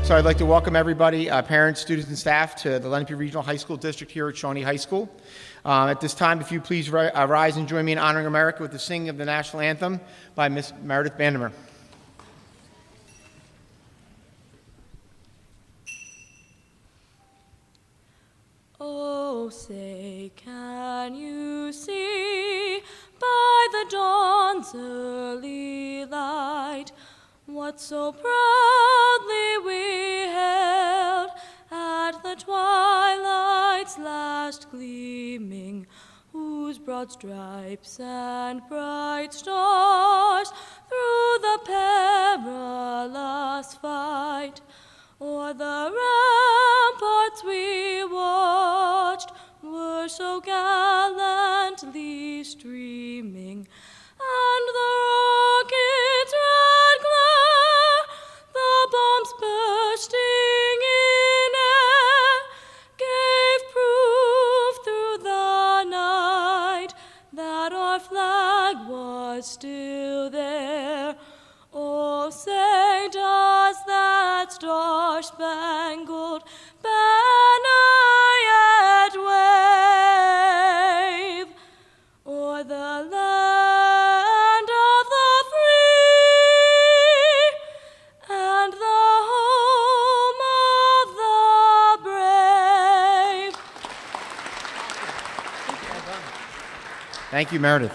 So I'd like to welcome everybody, parents, students, and staff to the Lenape Regional High School District here at Shawnee High School. At this time, if you please rise and join me in honoring America with the singing of the national anthem by Miss Meredith Bandemer. Oh, say, can you see by the dawn's early light what so proudly we held at the twilight's last gleaming, whose broad stripes and bright stars through the perilous fight o'er the ramparts we watched were so gallantly streaming, and the rocket's red glare, the bombs bursting in air, gave proof through the night that our flag was still there. Oh, say, does that star-spangled banner yet wave o'er the land of the free and the home of the brave? Thank you, Meredith.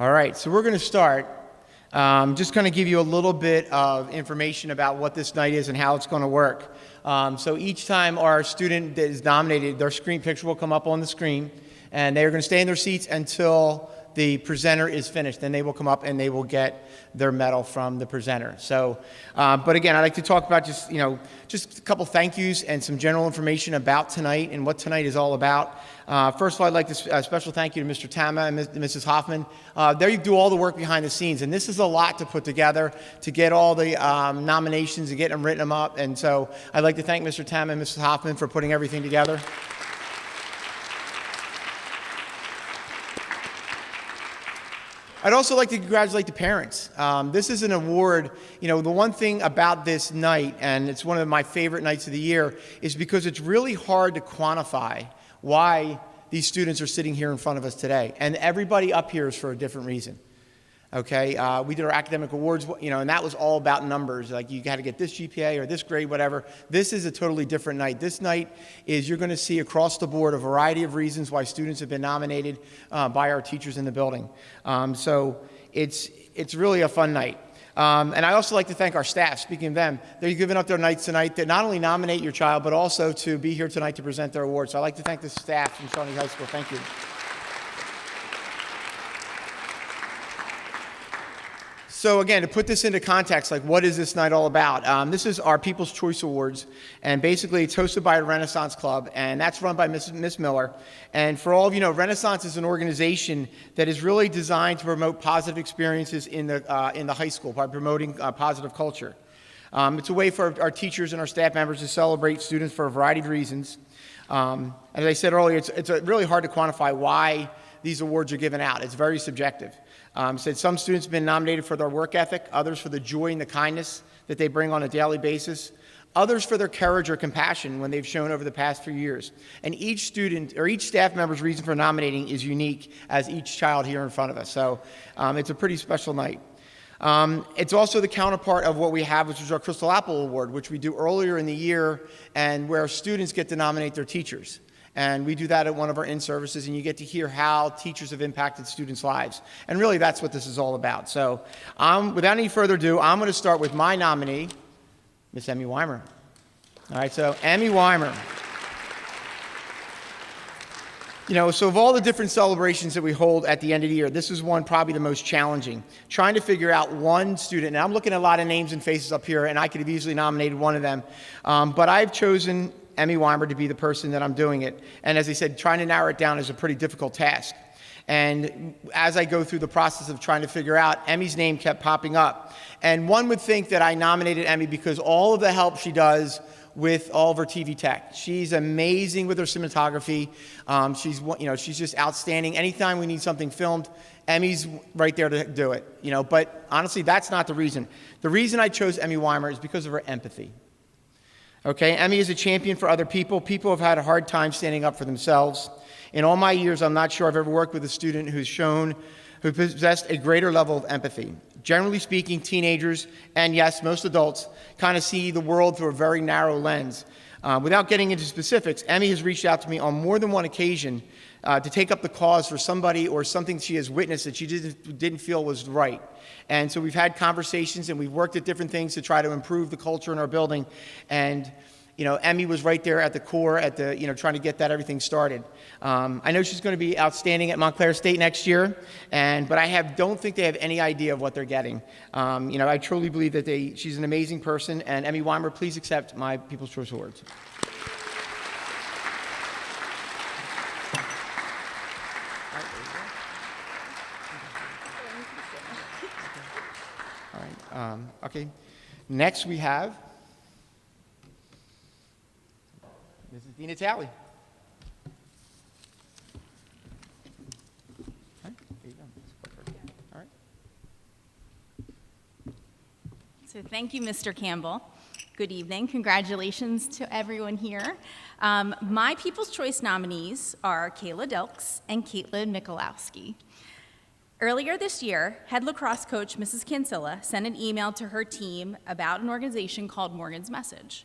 All right, so we're going to start. Just going to give you a little bit of information about what this night is and how it's going to work. So each time our student that is nominated, their screen picture will come up on the screen, and they're going to stay in their seats until the presenter is finished. Then they will come up and they will get their medal from the presenter. So, but again, I'd like to talk about just a couple thank yous and some general information about tonight and what tonight is all about. First of all, I'd like to special thank you to Mr. Tama and Mrs. Hoffman. They do all the work behind the scenes, and this is a lot to put together to get all the nominations and get them written up. And so I'd like to thank Mr. Tama and Mrs. Hoffman for putting everything together. I'd also like to congratulate the parents. This is an award, the one thing about this night, and it's one of my favorite nights of the year, is because it's really hard to quantify why these students are sitting here in front of us today. And everybody up here is for a different reason. Okay, we did our academic awards, and that was all about numbers. Like you got to get this GPA or this grade, whatever. This is a totally different night. This night is you're going to see across the board a variety of reasons why students have been nominated by our teachers in the building. So it's really a fun night. And I also like to thank our staff. Speaking of them, they're giving up their nights tonight to not only nominate your child, but also to be here tonight to present their awards. So I'd like to thank the staff from Shawnee High School. Thank you. So again, to put this into context, like what is this night all about? This is our People's Choice Awards, and basically it's hosted by a Renaissance Club, and that's run by Miss Miller. And for all of you know, Renaissance is an organization that is really designed to promote positive experiences in the high school by promoting positive culture. It's a way for our teachers and our staff members to celebrate students for a variety of reasons. As I said earlier, it's really hard to quantify why these awards are given out. It's very subjective. Some students have been nominated for their work ethic, others for the joy and the kindness that they bring on a daily basis, others for their courage or compassion when they've shown over the past few years. And each student or each staff member's reason for nominating is unique as each child here in front of us. So it's a pretty special night. It's also the counterpart of what we have, which is our Crystal Apple Award, which we do earlier in the year and where students get to nominate their teachers. And we do that at one of our in-services, and you get to hear how teachers have impacted students' lives. And really, that's what this is all about. So without any further ado, I'm going to start with my nominee, Miss Emmy Weimer. All right, so Emmy Weimer. So of all the different celebrations that we hold at the end of the year, this is one probably the most challenging. Trying to figure out one student, and I'm looking at a lot of names and faces up here, and I could have easily nominated one of them. But I've chosen Emmy Weimer to be the person that I'm doing it. And as I said, trying to narrow it down is a pretty difficult task. And as I go through the process of trying to figure out, Emmy's name kept popping up. And one would think that I nominated Emmy because all of the help she does with all of her TV tech. She's amazing with her cinematography. She's just outstanding. Anytime we need something filmed, Emmy's right there to do it. But honestly, that's not the reason. The reason I chose Emmy Weimer is because of her empathy. Okay, Emmy is a champion for other people. People have had a hard time standing up for themselves. In all my years, I'm not sure I've ever worked with a student who possessed a greater level of empathy. Generally speaking, teenagers, and yes, most adults, kind of see the world through a very narrow lens. Without getting into specifics, Emmy has reached out to me on more than one occasion to take up the cause for somebody or something she has witnessed that she didn't feel was right. And so we've had conversations and we've worked at different things to try to improve the culture in our building. And Emmy was right there at the core, trying to get everything started. I know she's going to be outstanding at Montclair State next year, but I don't think they have any idea of what they're getting. I truly believe that she's an amazing person, and Emmy Weimer, please accept my People's Choice Awards. All right. Okay. Next we have Mrs. Dina Talley. All right, there you go. All right. So thank you, Mr. Campbell. Good evening. Congratulations to everyone here. My People's Choice nominees are Kayla Dilks and Caitlin Michalowski. Earlier this year, head lacrosse coach Mrs. Cancilla sent an email to her team about an organization called Morgan's Message.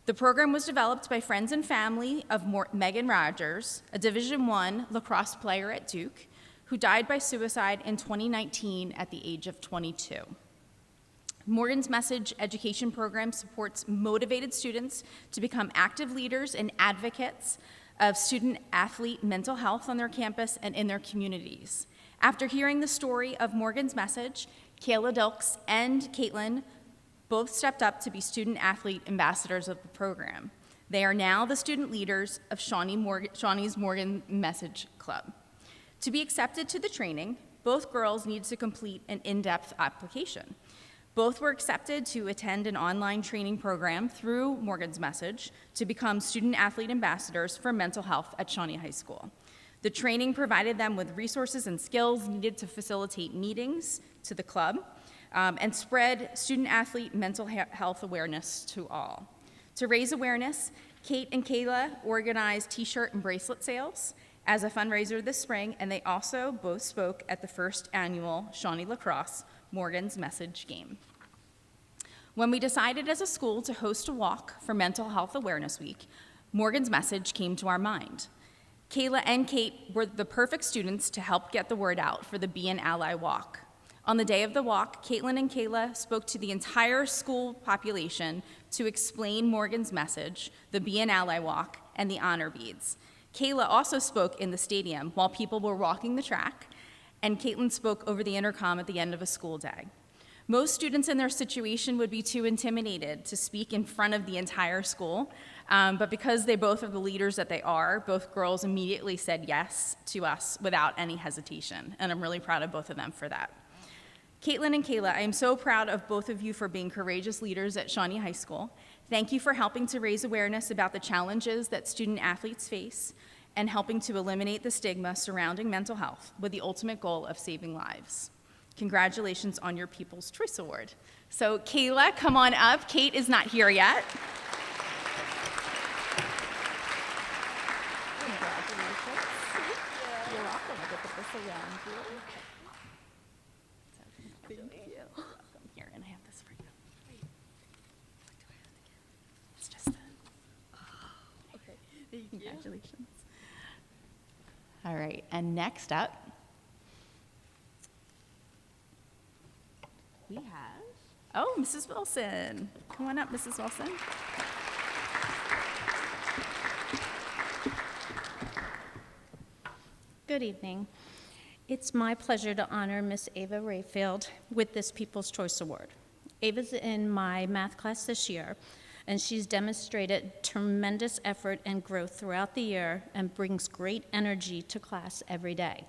The program was developed by friends and family of Megan Rogers, a Division I lacrosse player at Duke, who died by suicide in 2019 at the age of 22. Morgan's Message education program supports motivated students to become active leaders and advocates of student-athlete mental health on their campus and in their communities. After hearing the story of Morgan's Message, Kayla Dilks and Caitlin both stepped up to be student-athlete ambassadors of the program. They are now the student leaders of Shawnee's Morgan Message Club. To be accepted to the training, both girls need to complete an in-depth application. Both were accepted to attend an online training program through Morgan's Message to become student-athlete ambassadors for mental health at Shawnee High School. The training provided them with resources and skills needed to facilitate meetings to the club and spread student-athlete mental health awareness to all. To raise awareness, Kate and Kayla organized t-shirt and bracelet sales as a fundraiser this spring, and they also both spoke at the first annual Shawnee Lacrosse Morgan's Message game. When we decided as a school to host a walk for Mental Health Awareness Week, Morgan's Message came to our mind. Kayla and Kate were the perfect students to help get the word out for the Be an Ally walk. On the day of the walk, Caitlin and Kayla spoke to the entire school population to explain Morgan's Message, the Be an Ally walk, and the honor beads. Kayla also spoke in the stadium while people were walking the track, and Caitlin spoke over the intercom at the end of a school day. Most students in their situation would be too intimidated to speak in front of the entire school, but because they both are the leaders that they are, both girls immediately said yes to us without any hesitation, and I'm really proud of both of them for that. Caitlin and Kayla, I am so proud of both of you for being courageous leaders at Shawnee High School. Thank you for helping to raise awareness about the challenges that student athletes face and helping to eliminate the stigma surrounding mental health with the ultimate goal of saving lives. Congratulations on your People's Choice Award. So Kayla, come on up. Kate is not here yet. Congratulations. You're welcome. I'll get this around you. Thank you. Welcome here, and I have this for you. It's just okay. Congratulations. All right, and next up, we have, Mrs. Wilson. Come on up, Mrs. Wilson. Good evening. It's my pleasure to honor Miss Ava Rayfield with this People's Choice Award. Ava's in my math class this year, and she's demonstrated tremendous effort and growth throughout the year and brings great energy to class every day.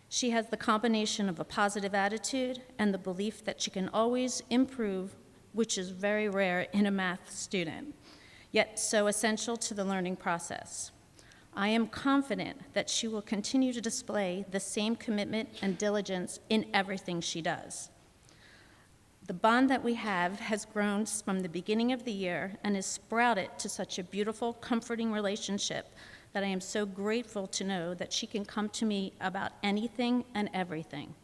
She has the combination of a positive attitude and the belief that she can always improve which is very rare in a math student, yet so essential to the learning process. I am confident that she will continue to display the same commitment and diligence in everything she does. The bond that we have has grown from the beginning of the year and has sprouted to such a beautiful, comforting relationship that I am so grateful to know that she can come to me about anything and everything.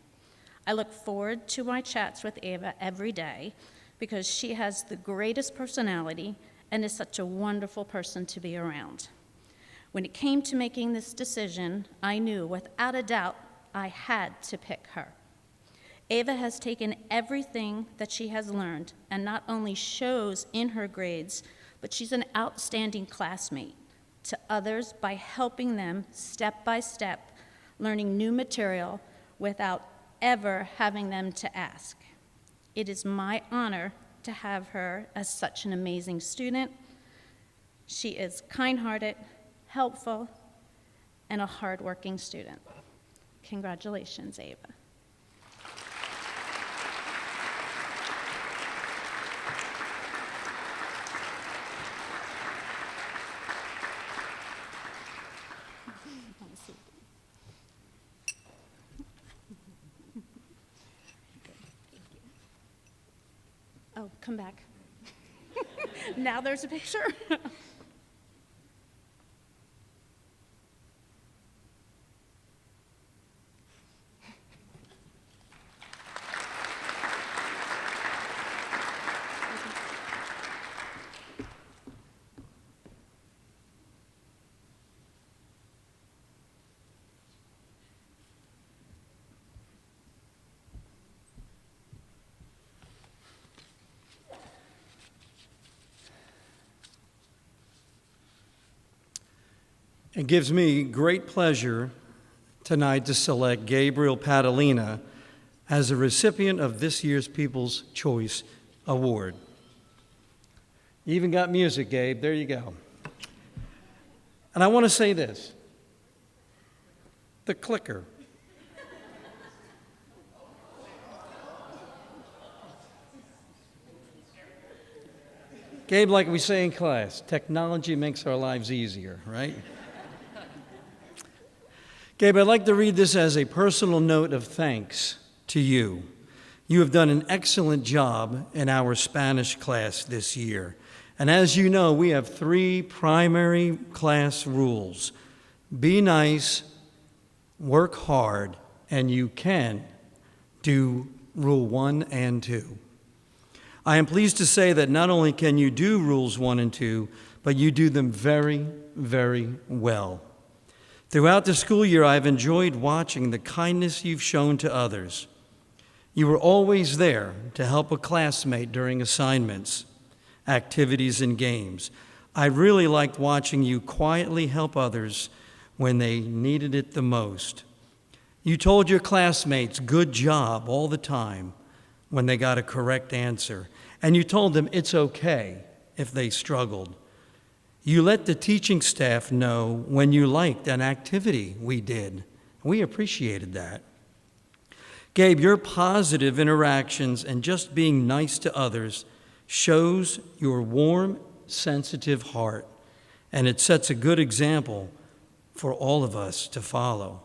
I look forward to my chats with Ava every day because she has the greatest personality and is such a wonderful person to be around. When it came to making this decision, I knew without a doubt I had to pick her. Ava has taken everything that she has learned and not only shows in her grades, but she's an outstanding classmate to others by helping them step by step, learning new material without ever having them to ask. It is my honor to have her as such an amazing student. She is kind-hearted, helpful, and a hardworking student. Congratulations, Ava. Oh, come back. Now there's a picture. It gives me great pleasure tonight to select Gabriel Padalina as a recipient of this year's People's Choice Award. You even got music, Gabe. There you go. And I want to say this. The clicker. Gabe, like we say in class, technology makes our lives easier, right? Gabe, I'd like to read this as a personal note of thanks to you. You have done an excellent job in our Spanish class this year. And as you know, we have 3 primary class rules. Be nice, work hard, and you can do Rule 1 and 2. I am pleased to say that not only can you do Rules 1 and 2, but you do them very, very well. Throughout the school year, I've enjoyed watching the kindness you've shown to others. You were always there to help a classmate during assignments, activities, and games. I really liked watching you quietly help others when they needed it the most. You told your classmates, "Good job," all the time when they got a correct answer, and you told them it's okay if they struggled. You let the teaching staff know when you liked an activity we did. We appreciated that. Gabe, your positive interactions and just being nice to others shows your warm, sensitive heart, and it sets a good example for all of us to follow.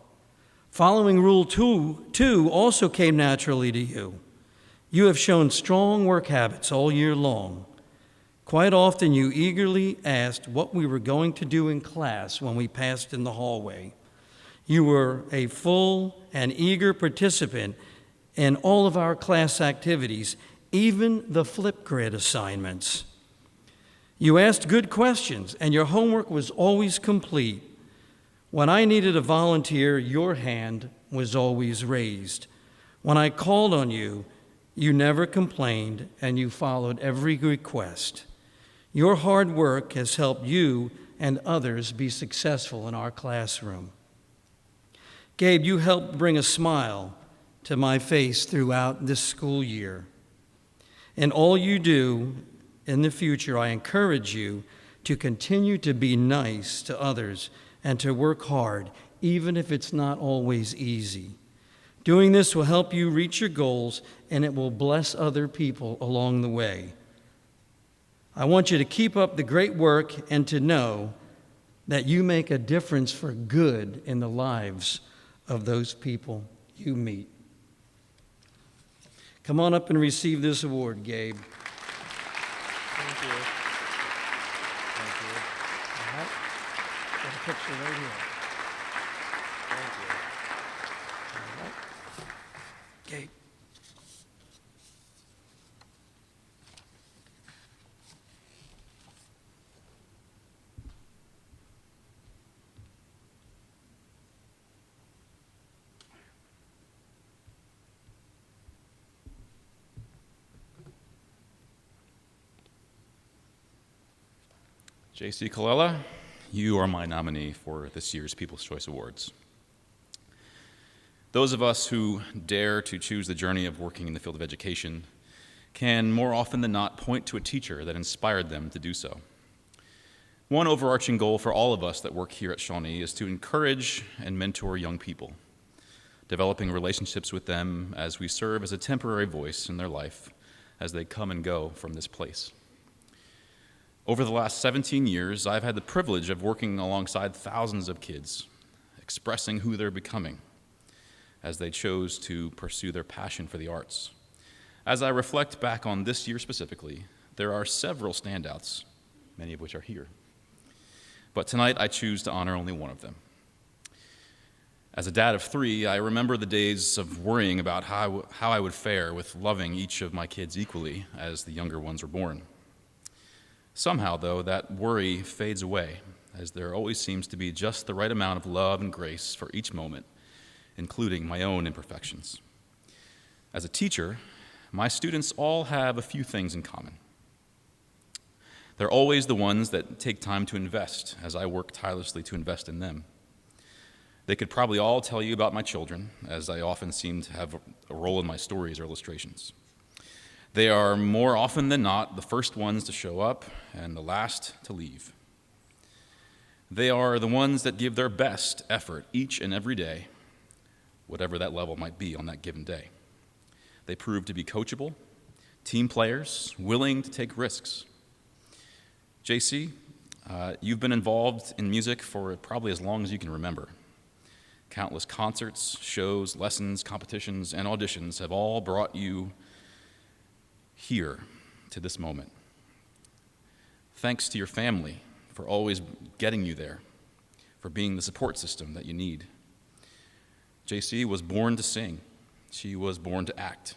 Following Rule 2 also came naturally to you. You have shown strong work habits all year long. Quite often, you eagerly asked what we were going to do in class when we passed in the hallway. You were a full and eager participant in all of our class activities, even the Flipgrid assignments. You asked good questions, and your homework was always complete. When I needed a volunteer, your hand was always raised. When I called on you, you never complained, and you followed every request. Your hard work has helped you and others be successful in our classroom. Gabe, you helped bring a smile to my face throughout this school year. In all you do in the future, I encourage you to continue to be nice to others and to work hard, even if it's not always easy. Doing this will help you reach your goals, and it will bless other people along the way. I want you to keep up the great work and to know that you make a difference for good in the lives of those people you meet. Come on up and receive this award, Gabe. Thank you. Thank you. All right. Got a picture right here. Thank you. All right. Gabe. J.C. Colella, you are my nominee for this year's People's Choice Awards. Those of us who dare to choose the journey of working in the field of education can more often than not point to a teacher that inspired them to do so. One overarching goal for all of us that work here at Shawnee is to encourage and mentor young people, developing relationships with them as we serve as a temporary voice in their life as they come and go from this place. Over the last 17 years, I've had the privilege of working alongside thousands of kids, expressing who they're becoming as they chose to pursue their passion for the arts. As I reflect back on this year specifically, there are several standouts, many of which are here. But tonight, I choose to honor only one of them. As a dad of 3, I remember the days of worrying about how I would fare with loving each of my kids equally as the younger ones were born. Somehow, though, that worry fades away, as there always seems to be just the right amount of love and grace for each moment, including my own imperfections. As a teacher, my students all have a few things in common. They're always the ones that take time to invest, as I work tirelessly to invest in them. They could probably all tell you about my children, as I often seem to have a role in my stories or illustrations. They are more often than not the first ones to show up and the last to leave. They are the ones that give their best effort each and every day, whatever that level might be on that given day. They prove to be coachable, team players, willing to take risks. JC, you've been involved in music for probably as long as you can remember. Countless concerts, shows, lessons, competitions, and auditions have all brought you here to this moment. Thanks to your family for always getting you there, for being the support system that you need. JC was born to sing. She was born to act.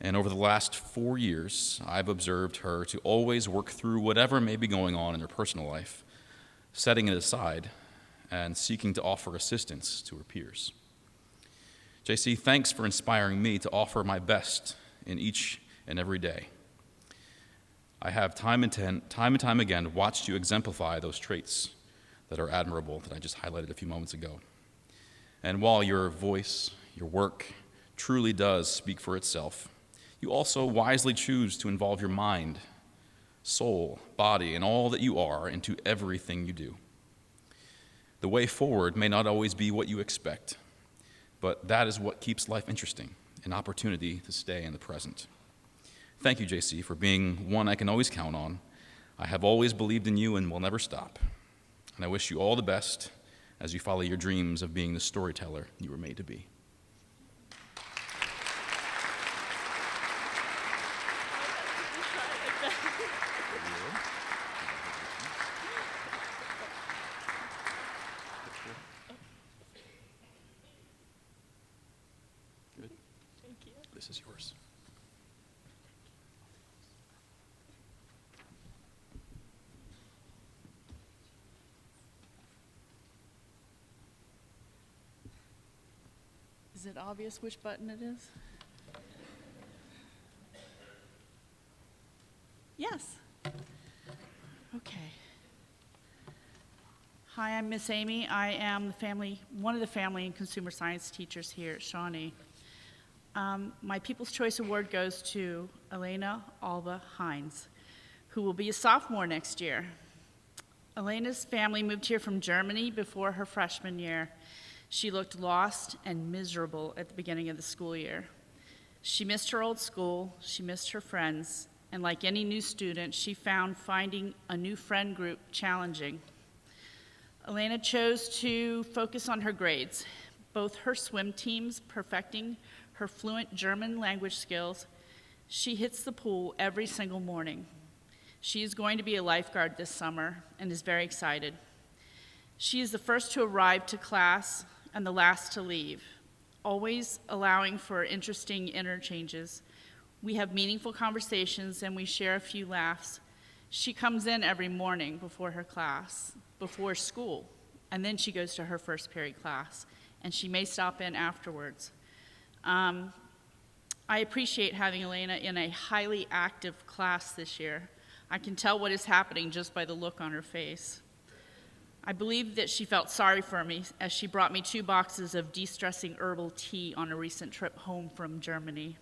And over the last 4 years, I've observed her to always work through whatever may be going on in her personal life, setting it aside and seeking to offer assistance to her peers. JC, thanks for inspiring me to offer my best in each and every day. I have time and time again watched you exemplify those traits that are admirable that I just highlighted a few moments ago. And while your voice, your work, truly does speak for itself, you also wisely choose to involve your mind, soul, body, and all that you are into everything you do. The way forward may not always be what you expect, but that is what keeps life interesting, an opportunity to stay in the present. Thank you, JC, for being one I can always count on. I have always believed in you and will never stop. And I wish you all the best as you follow your dreams of being the storyteller you were made to be. Good. Thank you. This is yours. Is it obvious which button it is? Yes. Okay. Hi, I'm Miss Amy. I am one of the family and consumer science teachers here at Shawnee. My People's Choice Award goes to Elena Alba Hines, who will be a sophomore next year. Elena's family moved here from Germany before her freshman year. She looked lost and miserable at the beginning of the school year. She missed her old school, she missed her friends, and like any new student, she found finding a new friend group challenging. Elena chose to focus on her grades, both her swim teams, perfecting her fluent German language skills. She hits the pool every single morning. She is going to be a lifeguard this summer and is very excited. She is the first to arrive to class and the last to leave, always allowing for interesting interchanges. We have meaningful conversations and we share a few laughs. She comes in every morning before her class, before school, and then she goes to her first period class, and she may stop in afterwards. I appreciate having Elena in a highly active class this year. I can tell what is happening just by the look on her face. I believe that she felt sorry for me as she brought me 2 boxes of de-stressing herbal tea on a recent trip home from Germany.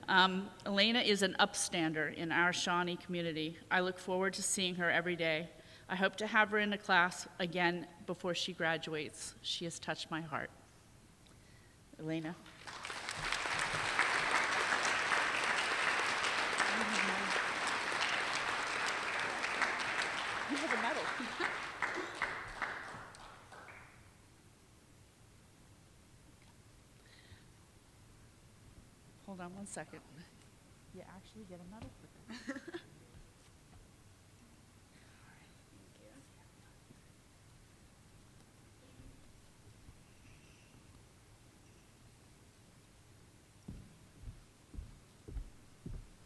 Elena is an upstander in our Shawnee community. I look forward to seeing her every day. I hope to have her in a class again before she graduates. She has touched my heart. Elena. You have a medal. Hold on one second. You actually get a medal for that.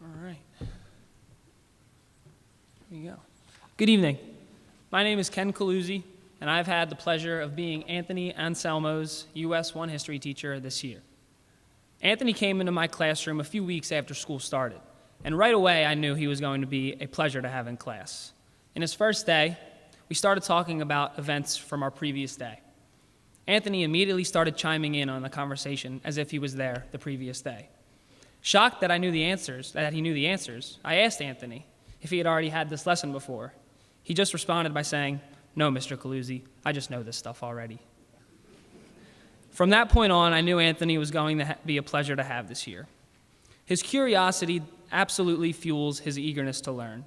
All right. Here you go. Good evening. My name is Ken Caluzzi, and I've had the pleasure of being Anthony Anselmo's US 1 history teacher this year. Anthony came into my classroom a few weeks after school started, and right away I knew he was going to be a pleasure to have in class. In his first day, we started talking about events from our previous day. Anthony immediately started chiming in on the conversation as if he was there the previous day. Shocked that he knew the answers, I asked Anthony if he had already had this lesson before. He just responded by saying, "No, Mr. Caluzzi, I just know this stuff already." From that point on, I knew Anthony was going to be a pleasure to have this year. His curiosity absolutely fuels his eagerness to learn.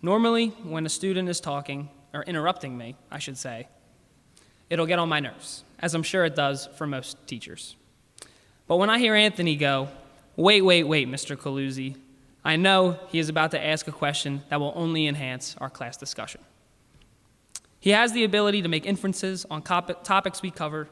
Normally, when a student is talking, or interrupting me, I should say, it'll get on my nerves, as I'm sure it does for most teachers. But when I hear Anthony go, wait, Mr. Caluzzi, I know he is about to ask a question that will only enhance our class discussion. He has the ability to make inferences on topics we covered,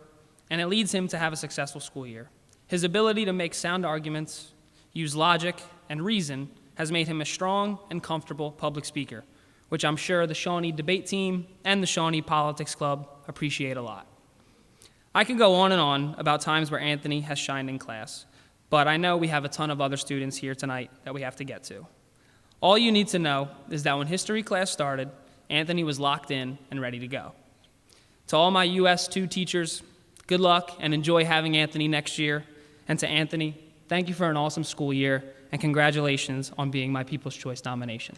and it leads him to have a successful school year. His ability to make sound arguments, use logic, and reason has made him a strong and comfortable public speaker, which I'm sure the Shawnee debate team and the Shawnee Politics Club appreciate a lot. I could go on and on about times where Anthony has shined in class, but I know we have a ton of other students here tonight that we have to get to. All you need to know is that when history class started, Anthony was locked in and ready to go. To all my US 2 teachers, good luck and enjoy having Anthony next year. And to Anthony, thank you for an awesome school year and congratulations on being my People's Choice nomination.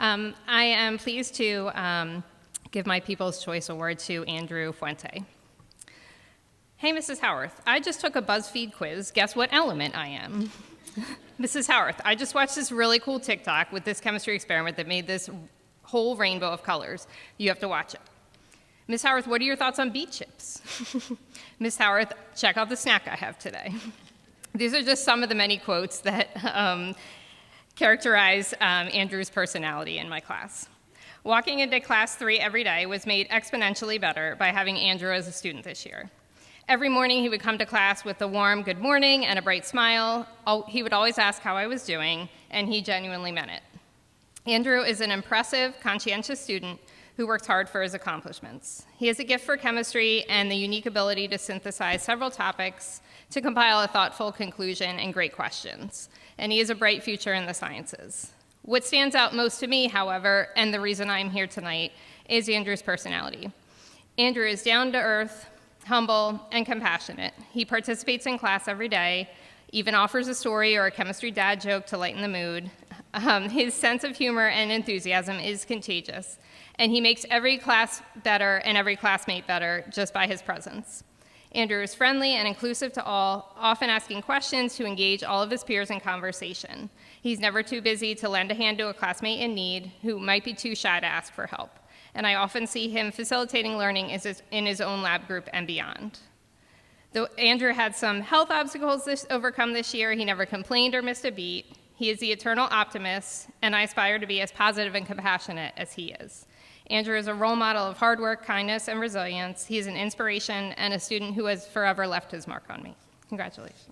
I am pleased to give my People's Choice Award to Andrew Fuente. Hey, Mrs. Howarth, I just took a BuzzFeed quiz. Guess what element I am? Mrs. Howarth, I just watched this really cool TikTok with this chemistry experiment that made this whole rainbow of colors. You have to watch it. Miss Howarth, what are your thoughts on beet chips? Miss Howarth, check out the snack I have today. These are just some of the many quotes that characterize Andrew's personality in my class. Walking into class 3 every day was made exponentially better by having Andrew as a student this year. Every morning he would come to class with a warm good morning and a bright smile. He would always ask how I was doing, and he genuinely meant it. Andrew is an impressive, conscientious student who works hard for his accomplishments. He has a gift for chemistry and the unique ability to synthesize several topics to compile a thoughtful conclusion and great questions. And he has a bright future in the sciences. What stands out most to me, however, and the reason I'm here tonight, is Andrew's personality. Andrew is down to earth, humble, and compassionate. He participates in class every day, even offers a story or a chemistry dad joke to lighten the mood. His sense of humor and enthusiasm is contagious, and he makes every class better and every classmate better just by his presence. Andrew is friendly and inclusive to all, often asking questions to engage all of his peers in conversation. He's never too busy to lend a hand to a classmate in need who might be too shy to ask for help. And I often see him facilitating learning in his own lab group and beyond. Though Andrew had some health obstacles to overcome this year, he never complained or missed a beat. He is the eternal optimist, and I aspire to be as positive and compassionate as he is. Andrew is a role model of hard work, kindness, and resilience. He is an inspiration and a student who has forever left his mark on me. Congratulations.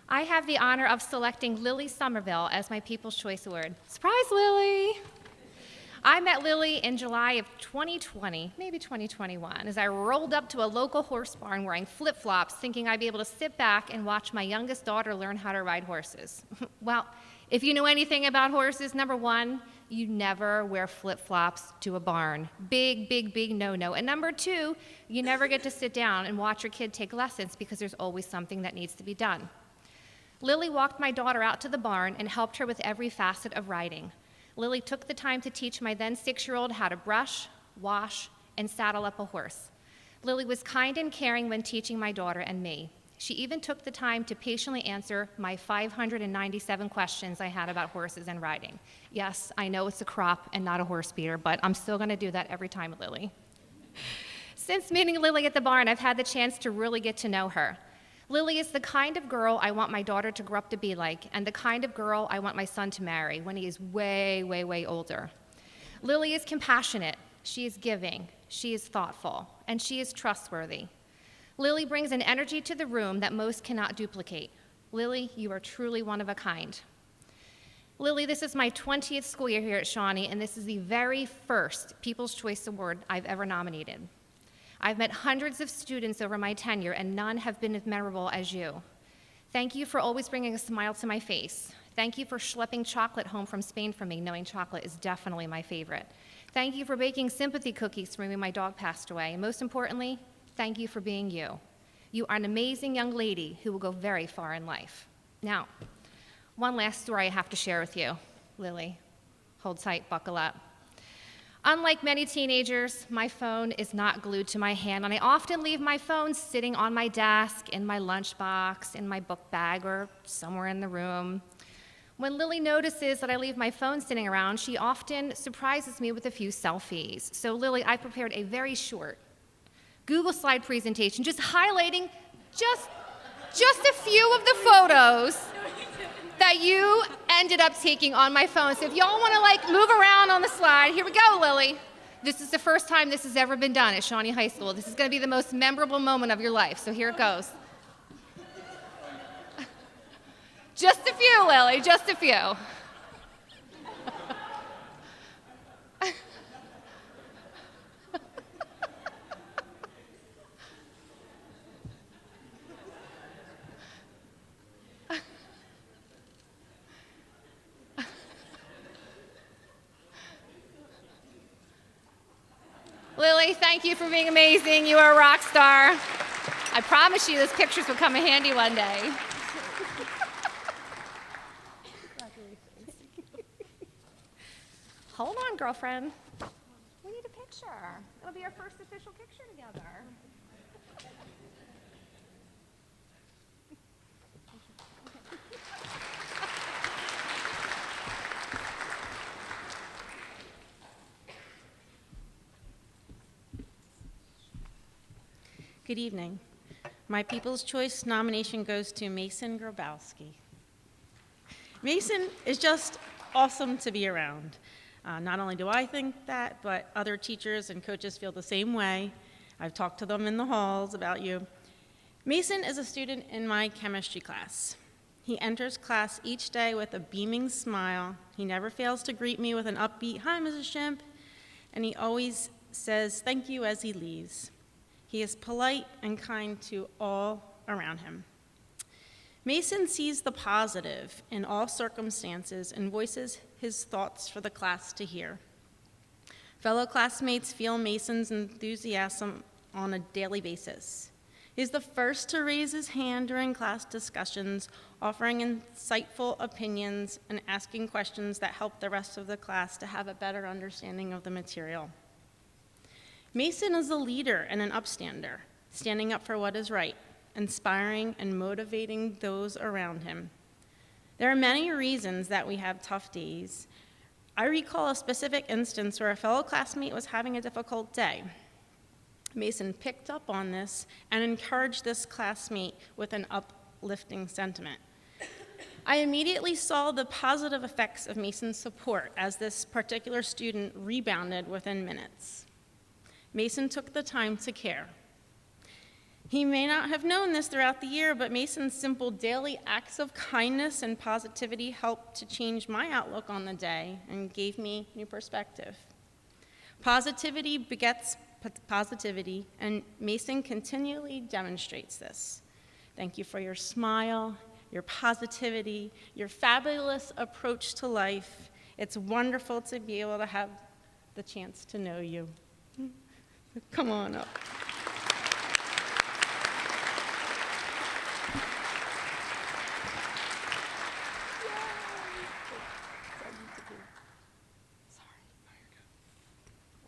I have the honor of selecting Lily Somerville as my People's Choice Award. Surprise, Lily! I met Lily in July of 2020, maybe 2021, as I rolled up to a local horse barn wearing flip-flops, thinking I'd be able to sit back and watch my youngest daughter learn how to ride horses. Well, if you know anything about horses, number one, you never wear flip-flops to a barn. Big, big, big no-no. And number two, you never get to sit down and watch your kid take lessons because there's always something that needs to be done. Lily walked my daughter out to the barn and helped her with every facet of riding. Lily took the time to teach my then 6-year-old how to brush, wash, and saddle up a horse. Lily was kind and caring when teaching my daughter and me. She even took the time to patiently answer my 597 questions I had about horses and riding. Yes, I know it's a crop and not a horse beater, but I'm still going to do that every time with Lily. Since meeting Lily at the barn, I've had the chance to really get to know her. Lily is the kind of girl I want my daughter to grow up to be like, and the kind of girl I want my son to marry when he is way, way, way older. Lily is compassionate, she is giving, she is thoughtful, and she is trustworthy. Lily brings an energy to the room that most cannot duplicate. Lily, you are truly one of a kind. Lily, this is my 20th school year here at Shawnee, and this is the very first People's Choice Award I've ever nominated. I've met hundreds of students over my tenure, and none have been as memorable as you. Thank you for always bringing a smile to my face. Thank you for schlepping chocolate home from Spain for me, knowing chocolate is definitely my favorite. Thank you for baking sympathy cookies for me when my dog passed away. And most importantly, thank you for being you. You are an amazing young lady who will go very far in life. Now, one last story I have to share with you. Lily, hold tight, buckle up. Unlike many teenagers, my phone is not glued to my hand, and I often leave my phone sitting on my desk, in my lunchbox, in my book bag, or somewhere in the room. When Lily notices that I leave my phone sitting around, she often surprises me with a few selfies. So Lily, I prepared a very short Google slide presentation, just highlighting just a few of the photos that you ended up taking on my phone. So if y'all want to move around on the slide, here we go, Lily. This is the first time this has ever been done at Shawnee High School. This is going to be the most memorable moment of your life, so here it goes. Just a few, Lily, just a few. Lily, thank you for being amazing. You are a rock star. I promise you those pictures will come in handy one day. Hold on, girlfriend. picture. It'll be our first official picture together. Good evening. My People's Choice nomination goes to Mason Grabowski. Mason is just awesome to be around. Not only do I think that, but other teachers and coaches feel the same way. I've talked to them in the halls about you. Mason is a student in my chemistry class. He enters class each day with a beaming smile. He never fails to greet me with an upbeat, "Hi, Mrs. Shimp," and he always says thank you as he leaves. He is polite and kind to all around him. Mason sees the positive in all circumstances and voices his thoughts for the class to hear. Fellow classmates feel Mason's enthusiasm on a daily basis. He's the first to raise his hand during class discussions, offering insightful opinions and asking questions that help the rest of the class to have a better understanding of the material. Mason is a leader and an upstander, standing up for what is right, inspiring and motivating those around him. There are many reasons that we have tough days. I recall a specific instance where a fellow classmate was having a difficult day. Mason picked up on this and encouraged this classmate with an uplifting sentiment. I immediately saw the positive effects of Mason's support as this particular student rebounded within minutes. Mason took the time to care. He may not have known this throughout the year, but Mason's simple daily acts of kindness and positivity helped to change my outlook on the day and gave me new perspective. Positivity begets positivity, and Mason continually demonstrates this. Thank you for your smile, your positivity, your fabulous approach to life. It's wonderful to be able to have the chance to know you. Come on up.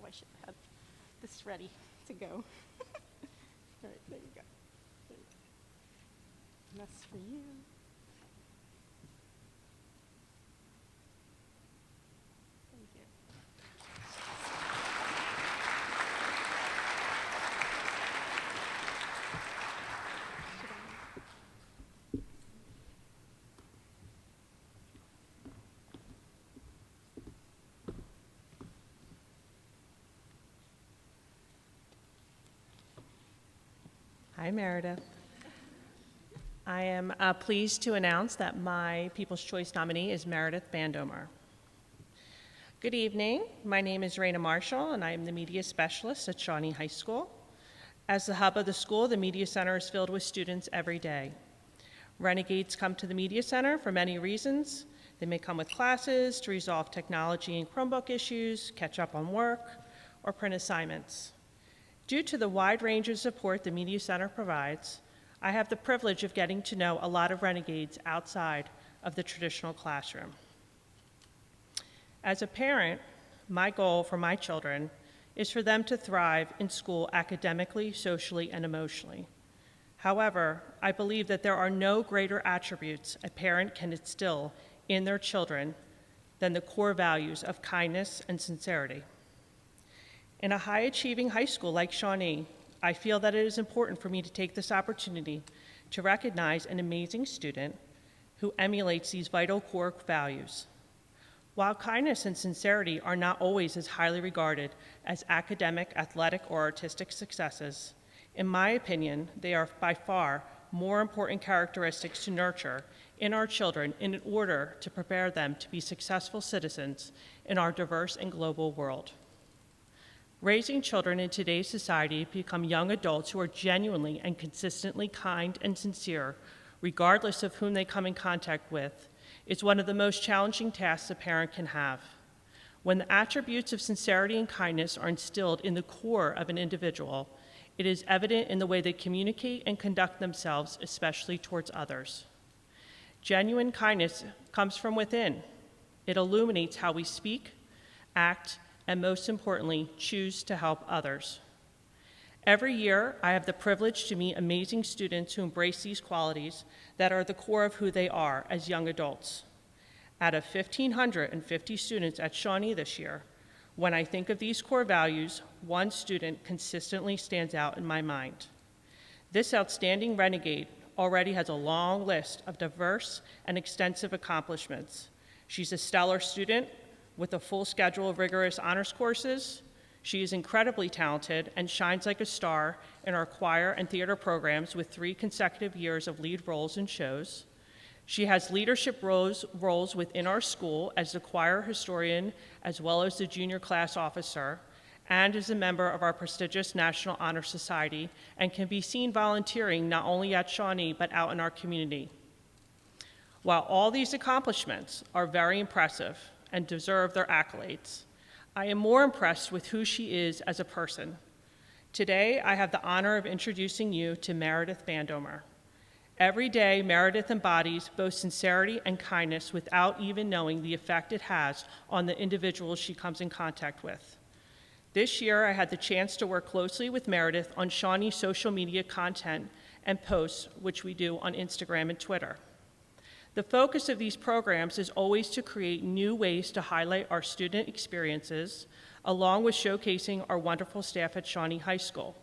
I should have this ready to go. All right, there you go. There you go. And that's for you. Thank you. Hi, Meredith. I am pleased to announce that my People's Choice nominee is Meredith Bandomer. Good evening. My name is Raina Marshall, and I am the media specialist at Shawnee High School. As the hub of the school, the Media Center is filled with students every day. Renegades come to the Media Center for many reasons. They may come with classes to resolve technology and Chromebook issues, catch up on work, or print assignments. Due to the wide range of support the Media Center provides, I have the privilege of getting to know a lot of renegades outside of the traditional classroom. As a parent, my goal for my children is for them to thrive in school academically, socially, and emotionally. However, I believe that there are no greater attributes a parent can instill in their children than the core values of kindness and sincerity. In a high-achieving high school like Shawnee, I feel that it is important for me to take this opportunity to recognize an amazing student who emulates these vital core values. While kindness and sincerity are not always as highly regarded as academic, athletic, or artistic successes, in my opinion, they are by far more important characteristics to nurture in our children in order to prepare them to be successful citizens in our diverse and global world. Raising children in today's society to become young adults who are genuinely and consistently kind and sincere, regardless of whom they come in contact with, is one of the most challenging tasks a parent can have. When the attributes of sincerity and kindness are instilled in the core of an individual, it is evident in the way they communicate and conduct themselves, especially towards others. Genuine kindness comes from within. It illuminates how we speak, act, and most importantly, choose to help others. Every year, I have the privilege to meet amazing students who embrace these qualities that are the core of who they are as young adults. Out of 1,550 students at Shawnee this year, when I think of these core values, one student consistently stands out in my mind. This outstanding renegade already has a long list of diverse and extensive accomplishments. She's a stellar student with a full schedule of rigorous honors courses. She is incredibly talented and shines like a star in our choir and theater programs with 3 consecutive years of lead roles in shows. She has leadership roles within our school as the choir historian as well as the junior class officer, and is a member of our prestigious National Honor Society and can be seen volunteering not only at Shawnee but out in our community. While all these accomplishments are very impressive and deserve their accolades, I am more impressed with who she is as a person. Today, I have the honor of introducing you to Meredith Bandomer. Every day, Meredith embodies both sincerity and kindness without even knowing the effect it has on the individuals she comes in contact with. This year, I had the chance to work closely with Meredith on Shawnee social media content and posts, which we do on Instagram and Twitter. The focus of these programs is always to create new ways to highlight our student experiences, along with showcasing our wonderful staff at Shawnee High School.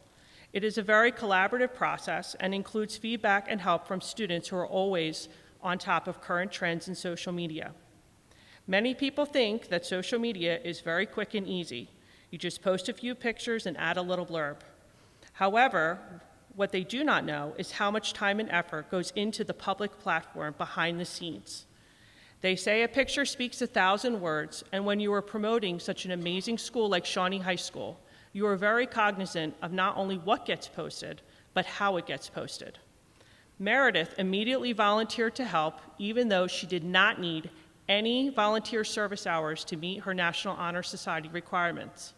It is a very collaborative process and includes feedback and help from students who are always on top of current trends in social media. Many people think that social media is very quick and easy. You just post a few pictures and add a little blurb. However, what they do not know is how much time and effort goes into the public platform behind the scenes. They say a picture speaks 1,000 words, and when you are promoting such an amazing school like Shawnee High School, you are very cognizant of not only what gets posted, but how it gets posted. Meredith immediately volunteered to help, even though she did not need any volunteer service hours to meet her National Honor Society requirements.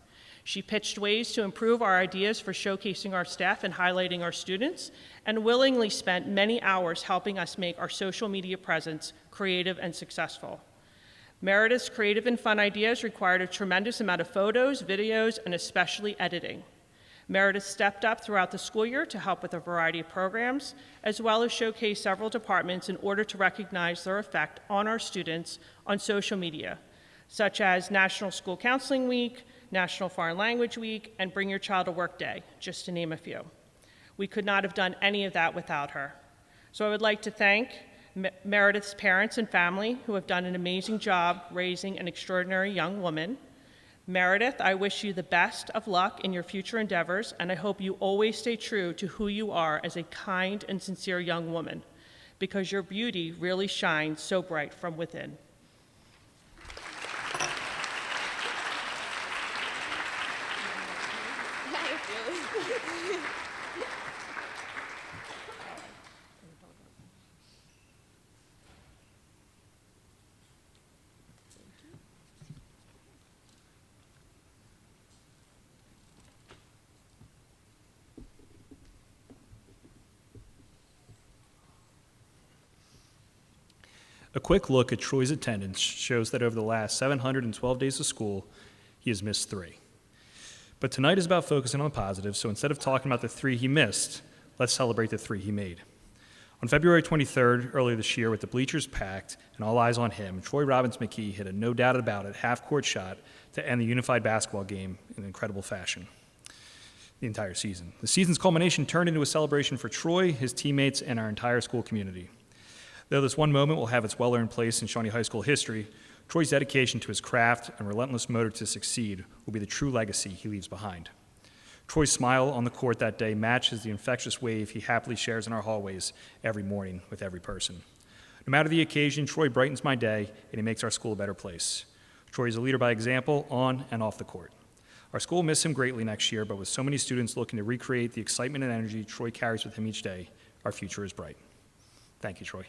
She pitched ways to improve our ideas for showcasing our staff and highlighting our students, and willingly spent many hours helping us make our social media presence creative and successful. Meredith's creative and fun ideas required a tremendous amount of photos, videos, and especially editing. Meredith stepped up throughout the school year to help with a variety of programs, as well as showcase several departments in order to recognize their effect on our students on social media, such as National School Counseling Week, National Foreign Language Week, and Bring Your Child to Work Day, just to name a few. We could not have done any of that without her. So I would like to thank Meredith's parents and family, who have done an amazing job raising an extraordinary young woman. Meredith, I wish you the best of luck in your future endeavors, and I hope you always stay true to who you are as a kind and sincere young woman, because your beauty really shines so bright from within. A quick look at Troy's attendance shows that over the last 712 days of school, he has missed 3. But tonight is about focusing on the positive, so instead of talking about the 3 he missed, let's celebrate the 3 he made. On February 23rd, earlier this year, with the bleachers packed and all eyes on him, Troy Robbins McKee hit a no doubt about it half-court shot to end the unified basketball game in incredible fashion the entire season. The season's culmination turned into a celebration for Troy, his teammates, and our entire school community. Though this one moment will have its well-earned place in Shawnee High School history, Troy's dedication to his craft and relentless motive to succeed will be the true legacy he leaves behind. Troy's smile on the court that day matches the infectious wave he happily shares in our hallways every morning with every person. No matter the occasion, Troy brightens my day, and he makes our school a better place. Troy is a leader by example, on and off the court. Our school will miss him greatly next year, but with so many students looking to recreate the excitement and energy Troy carries with him each day, our future is bright. Thank you, Troy.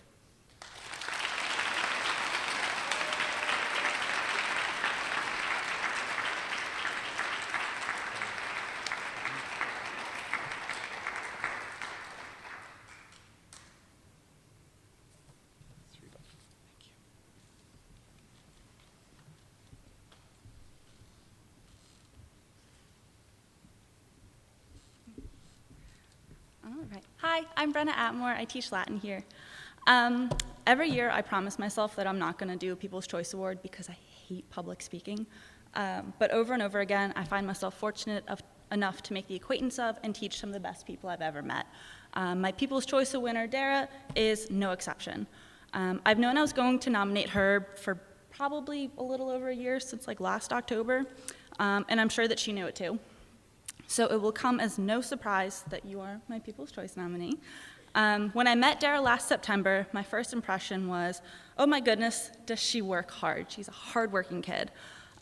Hi, I'm Brenna Atmore. I teach Latin here. Every year I promise myself that I'm not going to do a People's Choice Award because I hate public speaking. But over and over again, I find myself fortunate enough to make the acquaintance of and teach some of the best people I've ever met. My People's Choice Award winner, Dara, is no exception. I've known I was going to nominate her for probably a little over a year, since like last October, and I'm sure that she knew it too. So it will come as no surprise that you are my People's Choice nominee. When I met Dara last September, my first impression was, oh my goodness, does she work hard? She's a hardworking kid.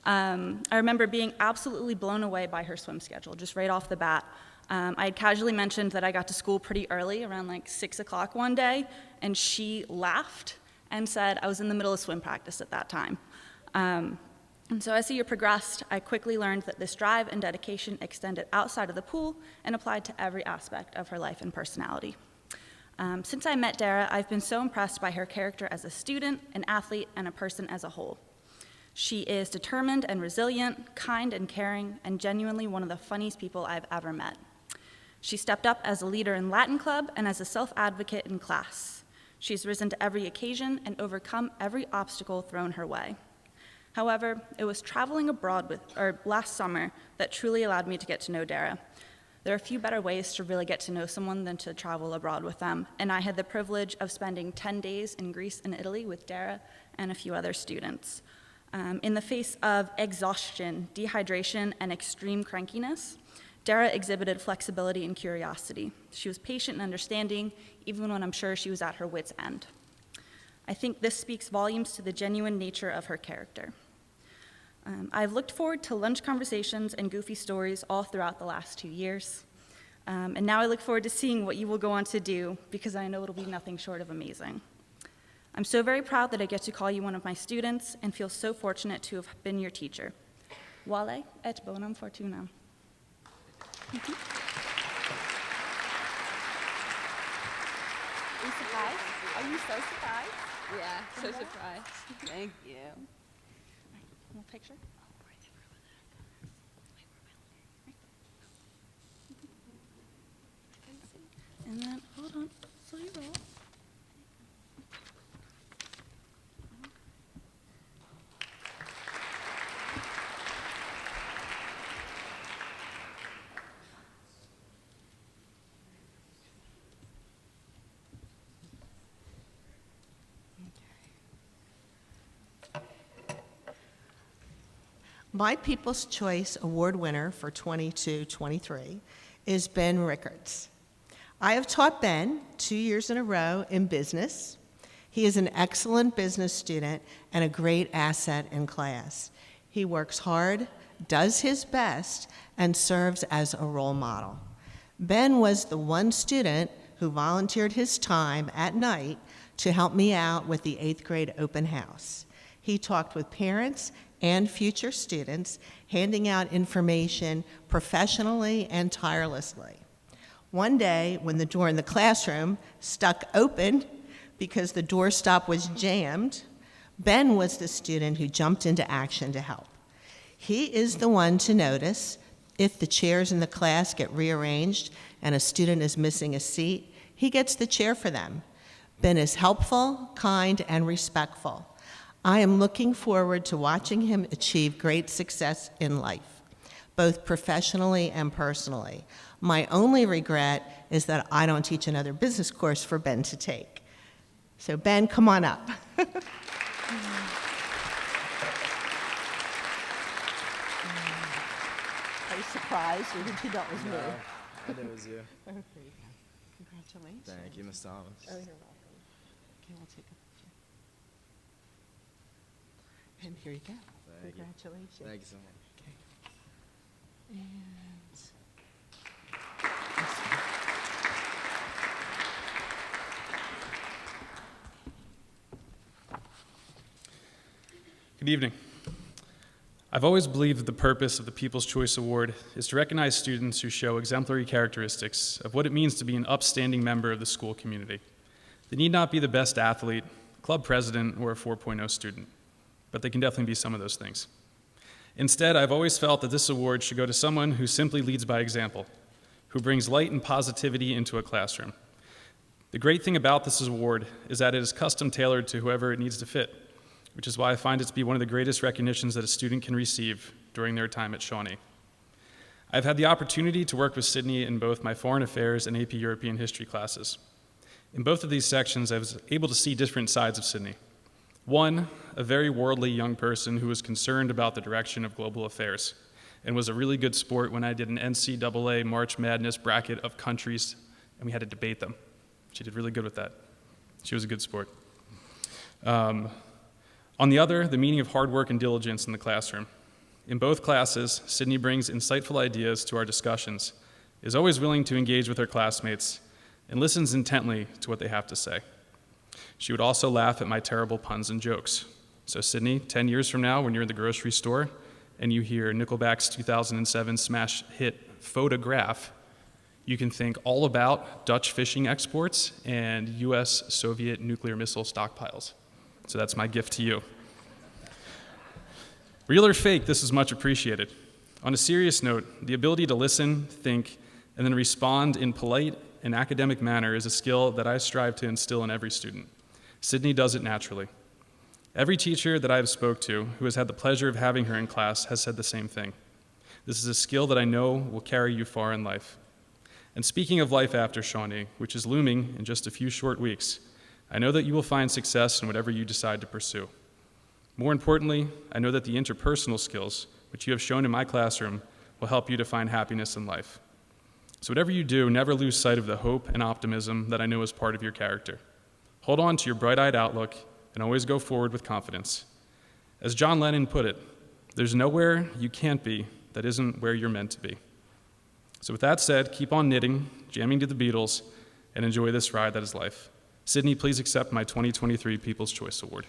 I remember being absolutely blown away by her swim schedule, just right off the bat. I had casually mentioned that I got to school pretty early, around like 6 o'clock one day, and she laughed and said I was in the middle of swim practice at that time. And so as the year progressed, I quickly learned that this drive and dedication extended outside of the pool and applied to every aspect of her life and personality. Since I met Dara, I've been so impressed by her character as a student, an athlete, and a person as a whole. She is determined and resilient, kind and caring, and genuinely one of the funniest people I've ever met. She stepped up as a leader in Latin Club and as a self-advocate in class. She's risen to every occasion and overcome every obstacle thrown her way. However, it was traveling abroad last summer that truly allowed me to get to know Dara. There are few better ways to really get to know someone than to travel abroad with them, and I had the privilege of spending 10 days in Greece and Italy with Dara and a few other students. In the face of exhaustion, dehydration, and extreme crankiness, Dara exhibited flexibility and curiosity. She was patient and understanding, even when I'm sure she was at her wit's end. I think this speaks volumes to the genuine nature of her character. I've looked forward to lunch conversations and goofy stories all throughout the last 2 years. And now I look forward to seeing what you will go on to do, because I know it'll be nothing short of amazing. I'm so very proud that I get to call you one of my students and feel so fortunate to have been your teacher. Vale et bonum fortunam. Are you surprised? Are you so surprised? Yeah, so surprised. Thank you. Want a picture? And then, hold on, slow your roll. My People's Choice Award winner for 22-23 is Ben Rickards. I have taught Ben 2 years in a row in business. He is an excellent business student and a great asset in class. He works hard, does his best, and serves as a role model. Ben was the one student who volunteered his time at night to help me out with the 8th grade open house. He talked with parents and future students, handing out information professionally and tirelessly. One day, when the door in the classroom stuck open because the doorstop was jammed, Ben was the student who jumped into action to help. He is the one to notice if the chairs in the class get rearranged and a student is missing a seat. He gets the chair for them. Ben is helpful, kind, and respectful. I am looking forward to watching him achieve great success in life, both professionally and personally. My only regret is that I don't teach another business course for Ben to take. So Ben, come on up. Are you surprised, or did you know it was me? No, I knew it was you. Okay. Congratulations. Thank you, Ms. Thomas. Oh, you're welcome. Okay, we'll take a picture. And here you go. Thank you. Congratulations. Thank you so much. And Good evening. I've always believed that the purpose of the People's Choice Award is to recognize students who show exemplary characteristics of what it means to be an upstanding member of the school community. They need not be the best athlete, club president, or a 4.0 student, but they can definitely be some of those things. Instead, I've always felt that this award should go to someone who simply leads by example, who brings light and positivity into a classroom, The great thing about this award is that it is custom tailored to whoever it needs to fit, which is why I find it to be one of the greatest recognitions that a student can receive during their time at Shawnee. I've had the opportunity to work with Sydney in both my Foreign Affairs and AP European History classes. In both of these sections, I was able to see different sides of Sydney. One, a very worldly young person who was concerned about the direction of global affairs and was a really good sport when I did an NCAA March Madness bracket of countries and we had to debate them. She did really good with that. She was a good sport. On the other, the meaning of hard work and diligence in the classroom. In both classes, Sydney brings insightful ideas to our discussions, is always willing to engage with her classmates, and listens intently to what they have to say. She would also laugh at my terrible puns and jokes. So Sydney, 10 years from now, when you're in the grocery store and you hear Nickelback's 2007 smash hit Photograph, you can think all about Dutch fishing exports and US-Soviet nuclear missile stockpiles. So that's my gift to you. Real or fake, this is much appreciated. On a serious note, the ability to listen, think, and then respond in polite and academic manner is a skill that I strive to instill in every student. Sydney does it naturally. Every teacher that I have spoke to who has had the pleasure of having her in class has said the same thing. This is a skill that I know will carry you far in life. And speaking of life after Shawnee, which is looming in just a few short weeks, I know that you will find success in whatever you decide to pursue. More importantly, I know that the interpersonal skills, which you have shown in my classroom, will help you to find happiness in life. So whatever you do, never lose sight of the hope and optimism that I know is part of your character. Hold on to your bright-eyed outlook and always go forward with confidence. As John Lennon put it, there's nowhere you can't be that isn't where you're meant to be. So with that said, keep on knitting, jamming to the Beatles, and enjoy this ride that is life. Sydney, please accept my 2023 People's Choice Award.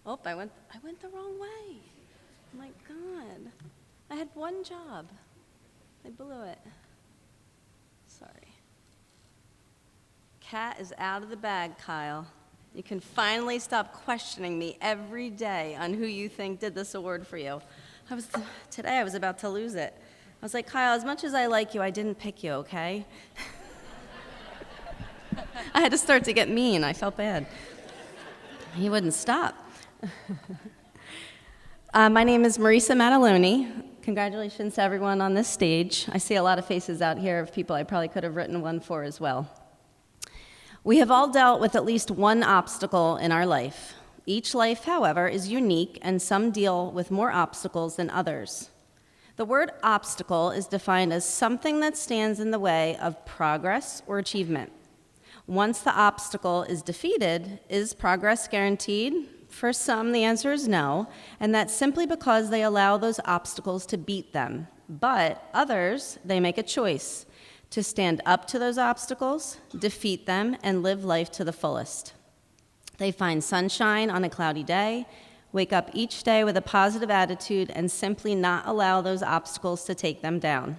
Oh, I went the wrong way. Oh my God. I had one job. I blew it. Sorry. Cat is out of the bag, Kyle. You can finally stop questioning me every day on who you think did this award for you. Today I was about to lose it. I was like, Kyle, as much as I like you, I didn't pick you, okay? I had to start to get mean. I felt bad. He wouldn't stop. My name is Marisa Mataloni. Congratulations to everyone on this stage. I see a lot of faces out here of people I probably could have written one for as well. We have all dealt with at least one obstacle in our life. Each life, however, is unique, and some deal with more obstacles than others. The word obstacle is defined as something that stands in the way of progress or achievement. Once the obstacle is defeated, is progress guaranteed? For some, the answer is no, and that's simply because they allow those obstacles to beat them. But others, they make a choice to stand up to those obstacles, defeat them, and live life to the fullest. They find sunshine on a cloudy day, wake up each day with a positive attitude, and simply not allow those obstacles to take them down.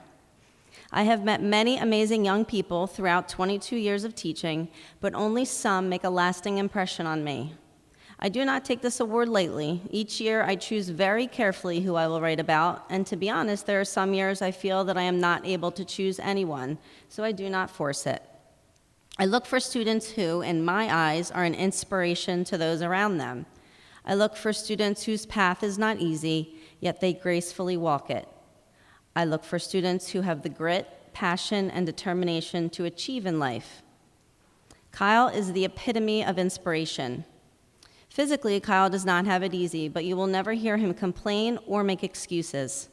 I have met many amazing young people throughout 22 years of teaching, but only some make a lasting impression on me. I do not take this award lightly. Each year I choose very carefully who I will write about, and to be honest, there are some years I feel that I am not able to choose anyone, so I do not force it. I look for students who, in my eyes, are an inspiration to those around them. I look for students whose path is not easy, yet they gracefully walk it. I look for students who have the grit, passion, and determination to achieve in life. Kyle is the epitome of inspiration. Physically, Kyle does not have it easy, but you will never hear him complain or make excuses.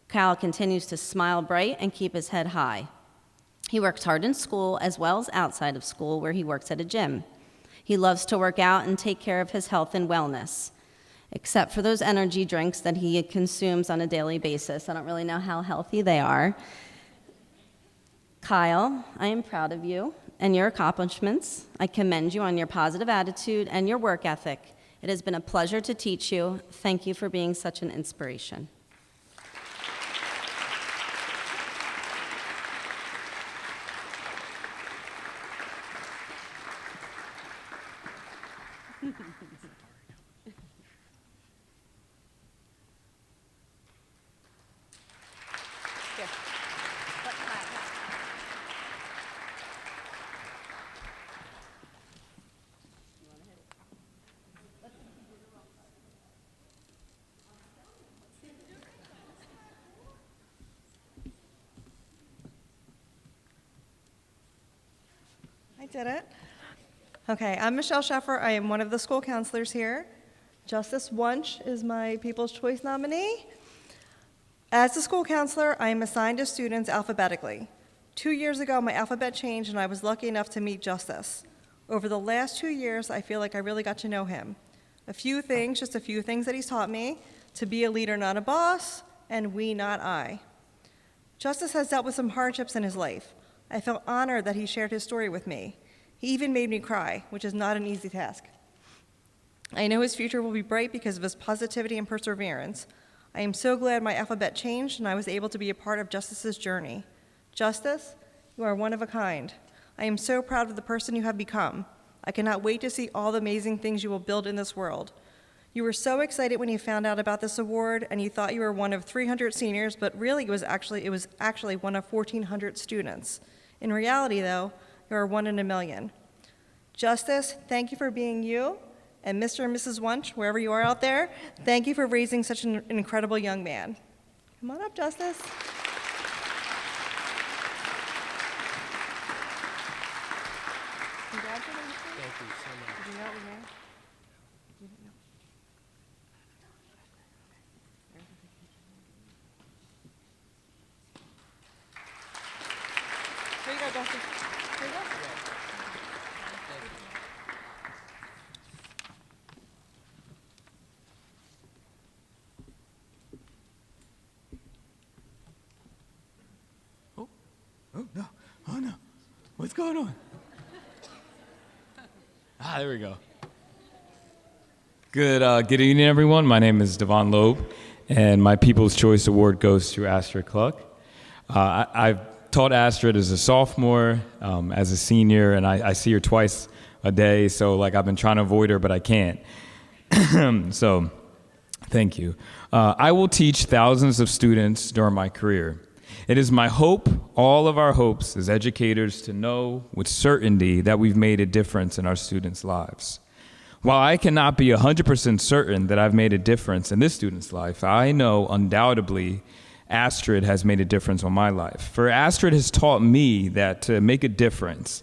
Kyle continues to smile bright and keep his head high. He works hard in school as well as outside of school, where he works at a gym. He loves to work out and take care of his health and wellness, except for those energy drinks that he consumes on a daily basis. I don't really know how healthy they are. Kyle, I am proud of you, and your accomplishments. I commend you on your positive attitude and your work ethic. It has been a pleasure to teach you. Thank you for being such an inspiration. I did it. Okay, I'm Michelle Sheffer. I am one of the school counselors here. Justice Wunsch is my People's Choice nominee. As the school counselor, I am assigned to students alphabetically. 2 years ago, my alphabet changed, and I was lucky enough to meet Justice. Over the last 2 years, I feel like I really got to know him. Just a few things that he's taught me: to be a leader, not a boss, and we, not I. Justice has dealt with some hardships in his life. I felt honored that he shared his story with me. He even made me cry, which is not an easy task. I know his future will be bright because of his positivity and perseverance. I am so glad my alphabet changed and I was able to be a part of Justice's journey. Justice, you are one of a kind. I am so proud of the person you have become. I cannot wait to see all the amazing things you will build in this world. You were so excited when you found out about this award, and you thought you were one of 300 seniors, but really it was actually one of 1,400 students. In reality, though, you are one in a million. Justice, thank you for being you, and Mr. and Mrs. Wunsch, wherever you are out there, thank you for raising such an incredible young man. Come on up, Justice. Congratulations. Thank you so much. Did you know it was there? You didn't know. Here you go, Justice. Here you go. Oh, no. Oh, no. What's going on? There we go. Good evening, everyone. My name is Devon Loeb, and my People's Choice Award goes to Astrid Cluck. I've taught Astrid as a sophomore, as a senior, and I see her twice a day, so I've been trying to avoid her, but I can't. So, thank you. I will teach thousands of students during my career. It is my hope, all of our hopes as educators, to know with certainty that we've made a difference in our students' lives. While I cannot be 100% certain that I've made a difference in this student's life, I know undoubtedly Astrid has made a difference on my life. For Astrid has taught me that to make a difference,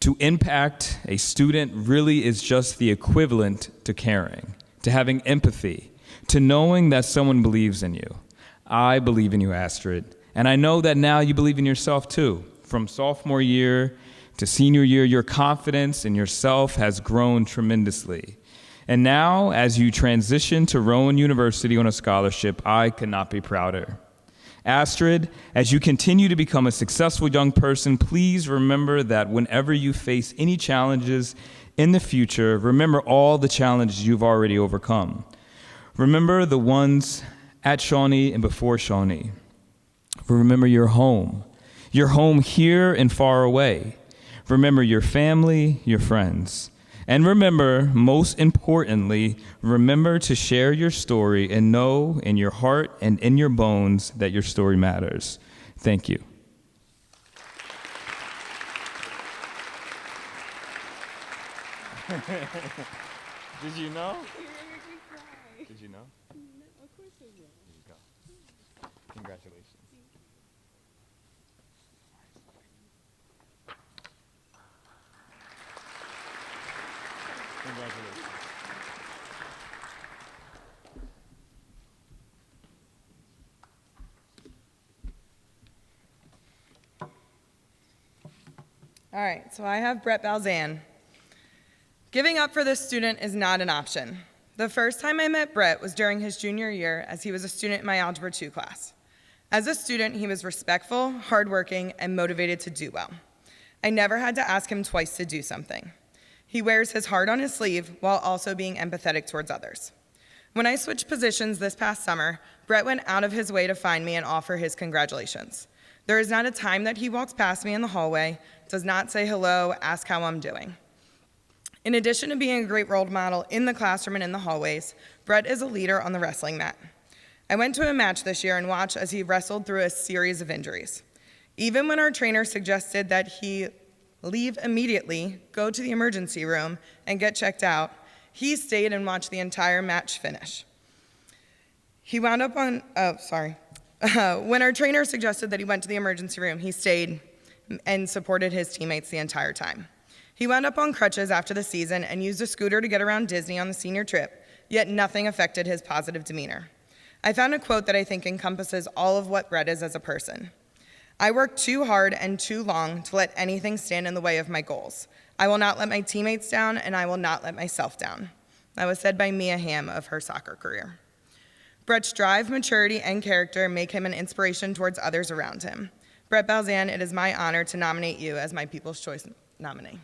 to impact a student really is just the equivalent to caring, to having empathy, to knowing that someone believes in you. I believe in you, Astrid. And I know that now you believe in yourself too. From sophomore year to senior year, your confidence in yourself has grown tremendously. And now, as you transition to Rowan University on a scholarship, I could not be prouder. Astrid, as you continue to become a successful young person, please remember that whenever you face any challenges in the future, remember all the challenges you've already overcome. Remember the ones at Shawnee and before Shawnee. Remember your home here and far away. Remember your family, your friends. And remember, most importantly, remember to share your story and know in your heart and in your bones that your story matters. Thank you. Did you know? Did you know? Of course I will. There you go. Congratulations. Congratulations. All right, so I have Brett Balzan. Giving up for this student is not an option. The first time I met Brett was during his junior year as he was a student in my Algebra 2 class. As a student, he was respectful, hardworking, and motivated to do well. I never had to ask him twice to do something. He wears his heart on his sleeve while also being empathetic towards others. When I switched positions this past summer, Brett went out of his way to find me and offer his congratulations. There is not a time that he walks past me in the hallway, does not say hello, ask how I'm doing. In addition to being a great role model in the classroom and in the hallways, Brett is a leader on the wrestling mat. I went to a match this year and watched as he wrestled through a series of injuries. Even when our trainer suggested that he leave immediately, go to the emergency room, and get checked out, he stayed and watched the entire match finish. He wound up on, when our trainer suggested that he went to the emergency room, he stayed and supported his teammates the entire time. He wound up on crutches after the season and used a scooter to get around Disney on the senior trip, yet nothing affected his positive demeanor. I found a quote that I think encompasses all of what Brett is as a person. I work too hard and too long to let anything stand in the way of my goals. I will not let my teammates down, and I will not let myself down. That was said by Mia Hamm of her soccer career. Brett's drive, maturity, and character make him an inspiration towards others around him. Brett Balzan, it is my honor to nominate you as my People's Choice nominee.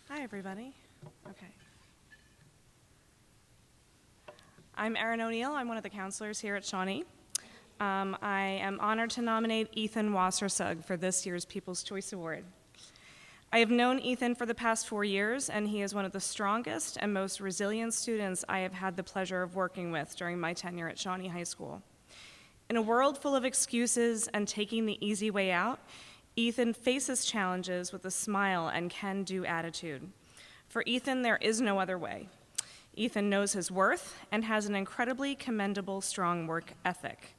Hi, everybody. Okay. I'm Erin O'Neill. I'm one of the counselors here at Shawnee. I am honored to nominate Ethan Wassersug for this year's People's Choice Award. I have known Ethan for the past 4 years, and he is one of the strongest and most resilient students I have had the pleasure of working with during my tenure at Shawnee High School. In a world full of excuses and taking the easy way out, Ethan faces challenges with a smile and can-do attitude. For Ethan, there is no other way. Ethan knows his worth and has an incredibly commendable, strong work ethic.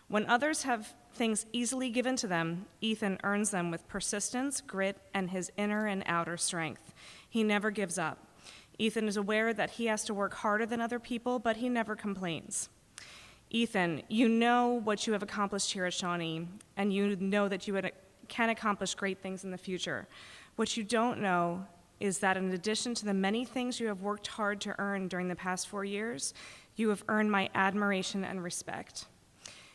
When others have things easily given to them, Ethan earns them with persistence, grit, and his inner and outer strength. He never gives up. Ethan is aware that he has to work harder than other people, but he never complains. Ethan, you know what you have accomplished here at Shawnee, and you know that you can accomplish great things in the future. What you don't know is that in addition to the many things you have worked hard to earn during the past 4 years, you have earned my admiration and respect.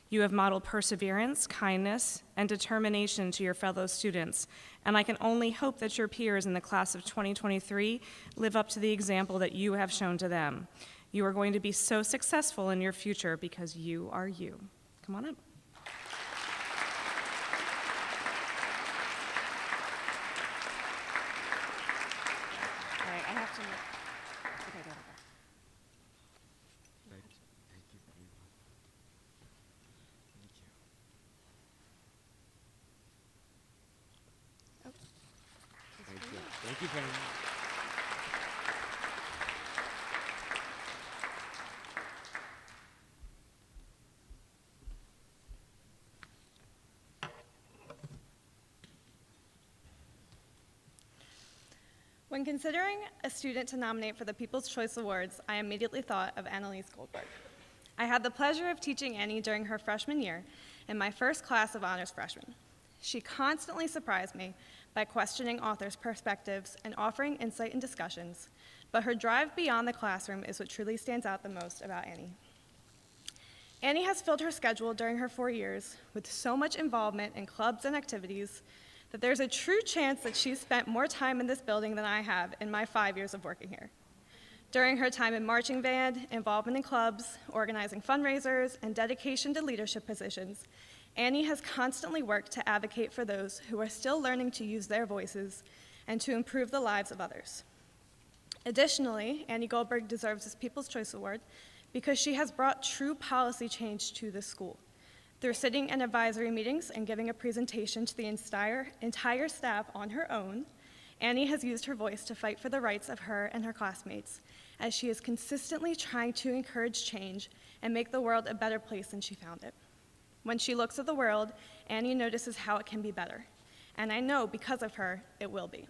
You have modeled perseverance, kindness, and determination to your fellow students, and I can only hope that your peers in the class of 2023 live up to the example that you have shown to them. You are going to be so successful in your future because you are you. Come on up. All right, I have to. Okay, go. Thank you very much. When considering a student to nominate for the People's Choice Awards, I immediately thought of Annalise Goldberg. I had the pleasure of teaching Annie during her freshman year in my first class of honors freshmen. She constantly surprised me by questioning authors' perspectives and offering insight and discussions, but her drive beyond the classroom is what truly stands out the most about Annie. Annie has filled her schedule during her 4 years with so much involvement in clubs and activities that there's a true chance that she's spent more time in this building than I have in my 5 years of working here. During her time in marching band, involvement in clubs, organizing fundraisers, and dedication to leadership positions, Annie has constantly worked to advocate for those who are still learning to use their voices and to improve the lives of others. Additionally, Annie Goldberg deserves this People's Choice Award because she has brought true policy change to this school. Through sitting in advisory meetings and giving a presentation to the entire staff on her own, Annie has used her voice to fight for the rights of her and her classmates, as she is consistently trying to encourage change and make the world a better place than she found it. When she looks at the world, Annie notices how it can be better, and I know because of her, it will be.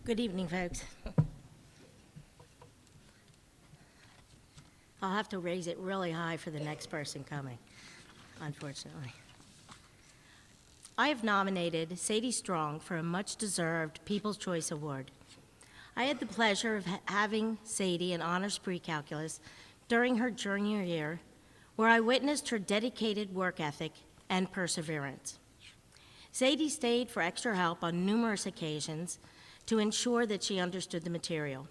Good evening, folks. I'll have to raise it really high for the next person coming, unfortunately. I have nominated Sadie Strong for a much-deserved People's Choice Award. I had the pleasure of having Sadie in honors pre-calculus during her junior year, where I witnessed her dedicated work ethic and perseverance. Sadie stayed for extra help on numerous occasions to ensure that she understood the material.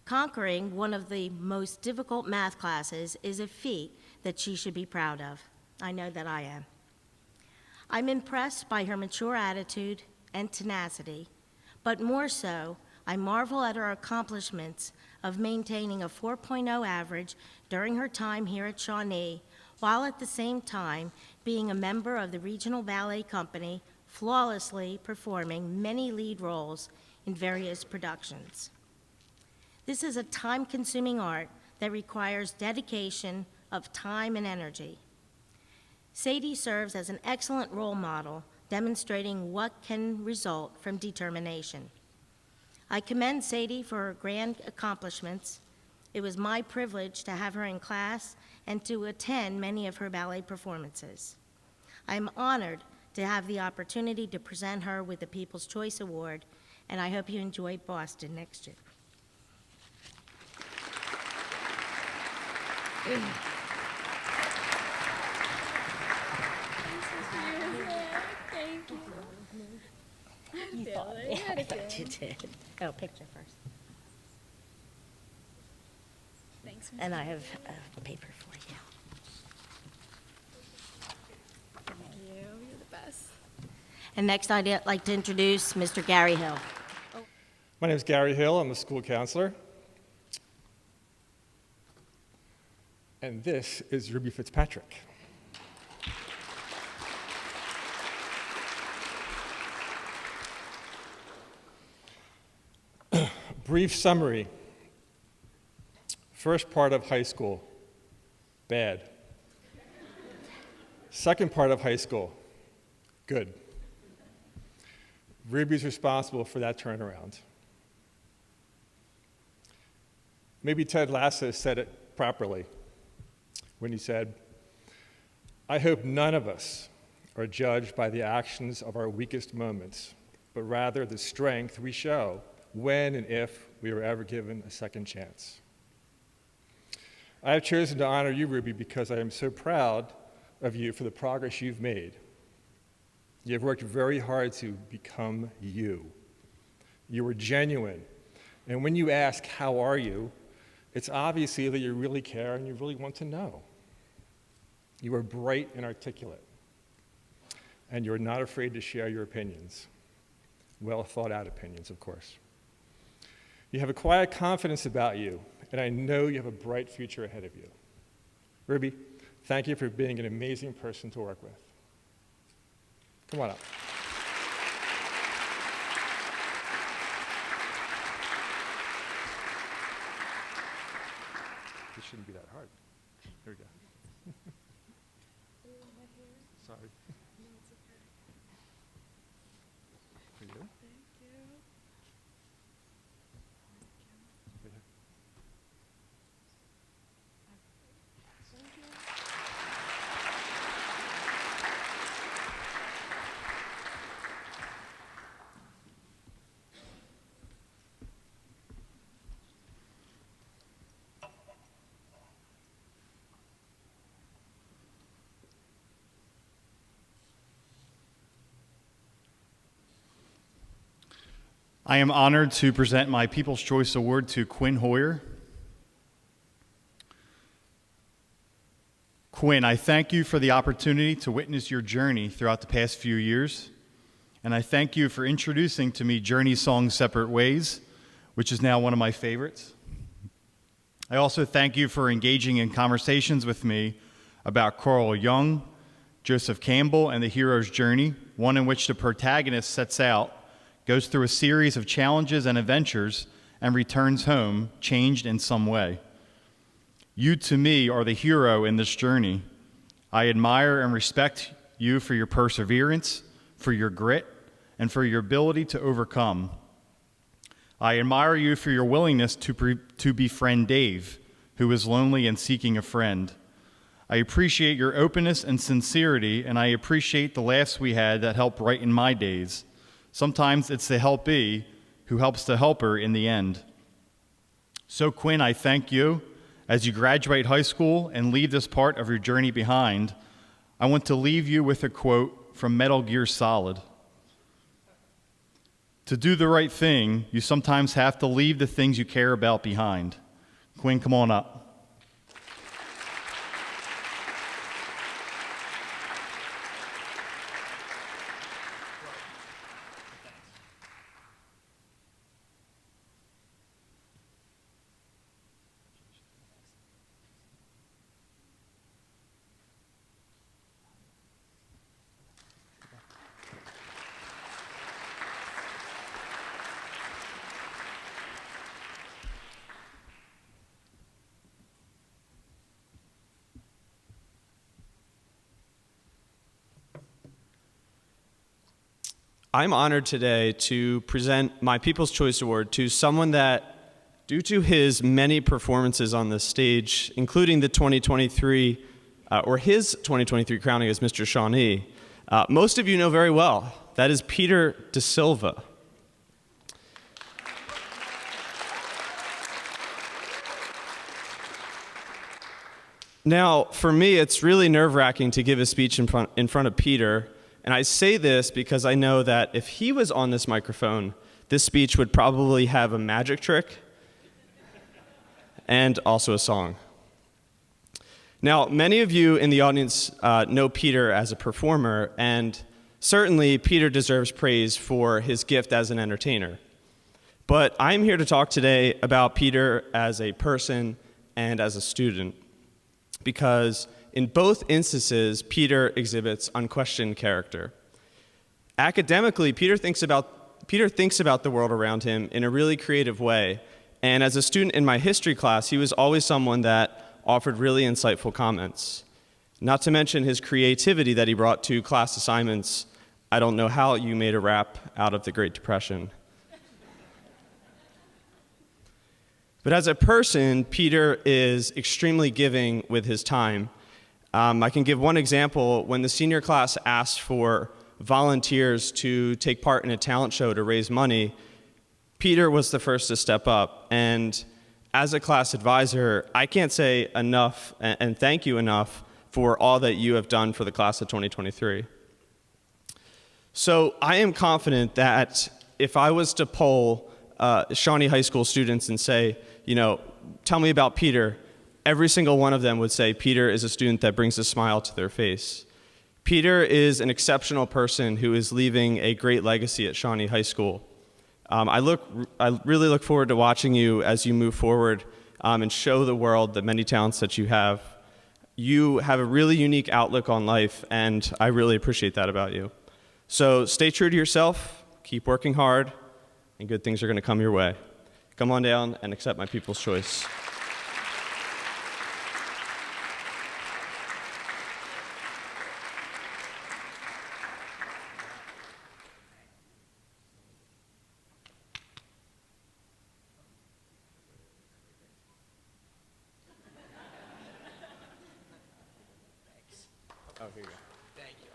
Conquering one of the most difficult math classes is a feat that she should be proud of. I know that I am. I'm impressed by her mature attitude and tenacity, but more so, I marvel at her accomplishments of maintaining a 4.0 average during her time here at Shawnee, while at the same time being a member of the Regional Ballet Company, flawlessly performing many lead roles in various productions. This is a time-consuming art that requires dedication of time and energy. Sadie serves as an excellent role model, demonstrating what can result from determination. I commend Sadie for her grand accomplishments. It was my privilege to have her in class and to attend many of her ballet performances. I am honored to have the opportunity to present her with the People's Choice Award, and I hope you enjoy Boston next year. Thank you. You thought it. I thought you did. Oh, picture first. Thanks, Ms. And I have a paper for you. Thank you. You're the best. And next, I'd like to introduce Mr. Gary Hill. My name is Gary Hill. I'm a school counselor. And this is Ruby Fitzpatrick. Brief summary. First part of high school, bad. Second part of high school, good. Ruby's responsible for that turnaround. Maybe Ted Lasso said it properly when he said, "I hope none of us are judged by the actions of our weakest moments, but rather the strength we show when and if we are ever given a second chance." I have chosen to honor you, Ruby, because I am so proud of you for the progress you've made. You have worked very hard to become you. You were genuine. And when you ask, "How are you?" it's obviously that you really care and you really want to know. You are bright and articulate. And you're not afraid to share your opinions. Well thought out opinions, of course. You have a quiet confidence about you, and I know you have a bright future ahead of you. Ruby, thank you for being an amazing person to work with. Come on up. This shouldn't be that hard. Here we go. Sorry. For you? Right here. I am honored to present my People's Choice Award to Quinn Hoyer. Quinn, I thank you for the opportunity to witness your journey throughout the past few years, and I thank you for introducing to me Journey's song Separate Ways, which is now one of my favorites. I also thank you for engaging in conversations with me about Carl Jung, Joseph Campbell, and the hero's journey, one in which the protagonist sets out, goes through a series of challenges and adventures, and returns home changed in some way. You, to me, are the hero in this journey. I admire and respect you for your perseverance, for your grit, and for your ability to overcome. I admire you for your willingness to befriend Dave, who is lonely and seeking a friend. I appreciate your openness and sincerity, and I appreciate the laughs we had that helped brighten my days. Sometimes it's the helpee who helps the helper in the end. So, Quinn, I thank you. As you graduate high school and leave this part of your journey behind, I want to leave you with a quote from Metal Gear Solid. To do the right thing, you sometimes have to leave the things you care about behind. Quinn, come on up. I'm honored today to present my People's Choice Award to someone that, due to his many performances on this stage, including the 2023, his 2023 crowning as Mr. Shawnee, most of you know very well. That is Peter De Silva. Now, for me, it's really nerve-wracking to give a speech in front of Peter. And I say this because I know that if he was on this microphone, this speech would probably have a magic trick and also a song. Now, many of you in the audience know Peter as a performer, and certainly Peter deserves praise for his gift as an entertainer. But I'm here to talk today about Peter as a person and as a student, because in both instances, Peter exhibits unquestioned character. Academically, Peter thinks about the world around him in a really creative way. And as a student in my history class, he was always someone that offered really insightful comments. Not to mention his creativity that he brought to class assignments. I don't know how you made a rap out of the Great Depression. But as a person, Peter is extremely giving with his time. I can give one example. When the senior class asked for volunteers to take part in a talent show to raise money, Peter was the first to step up. And as a class advisor, I can't say enough and thank you enough for all that you have done for the class of 2023. So I am confident that if I was to poll Shawnee High School students and say, tell me about Peter, every single one of them would say Peter is a student that brings a smile to their face. Peter is an exceptional person who is leaving a great legacy at Shawnee High School. I really look forward to watching you as you move forward and show the world the many talents that you have. You have a really unique outlook on life, and I really appreciate that about you. So stay true to yourself, keep working hard, and good things are going to come your way. Come on down and accept my People's Choice. Oh, here you go. Thank you.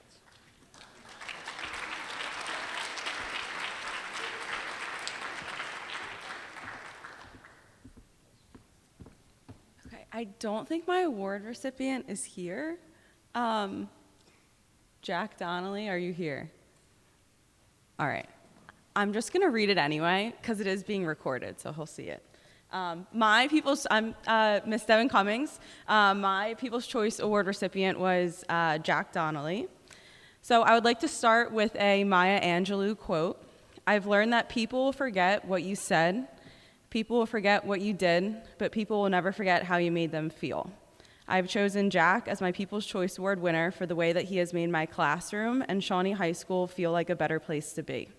Okay, I don't think my award recipient is here. Jack Donnelly, are you here? All right. I'm just going to read it anyway because it is being recorded, so he'll see it. I'm Miss Devin Cummings. My People's Choice Award recipient was Jack Donnelly. So I would like to start with a Maya Angelou quote. I've learned that people will forget what you said, people will forget what you did, but people will never forget how you made them feel. I've chosen Jack as my People's Choice Award winner for the way that he has made my classroom and Shawnee High School feel like a better place to be.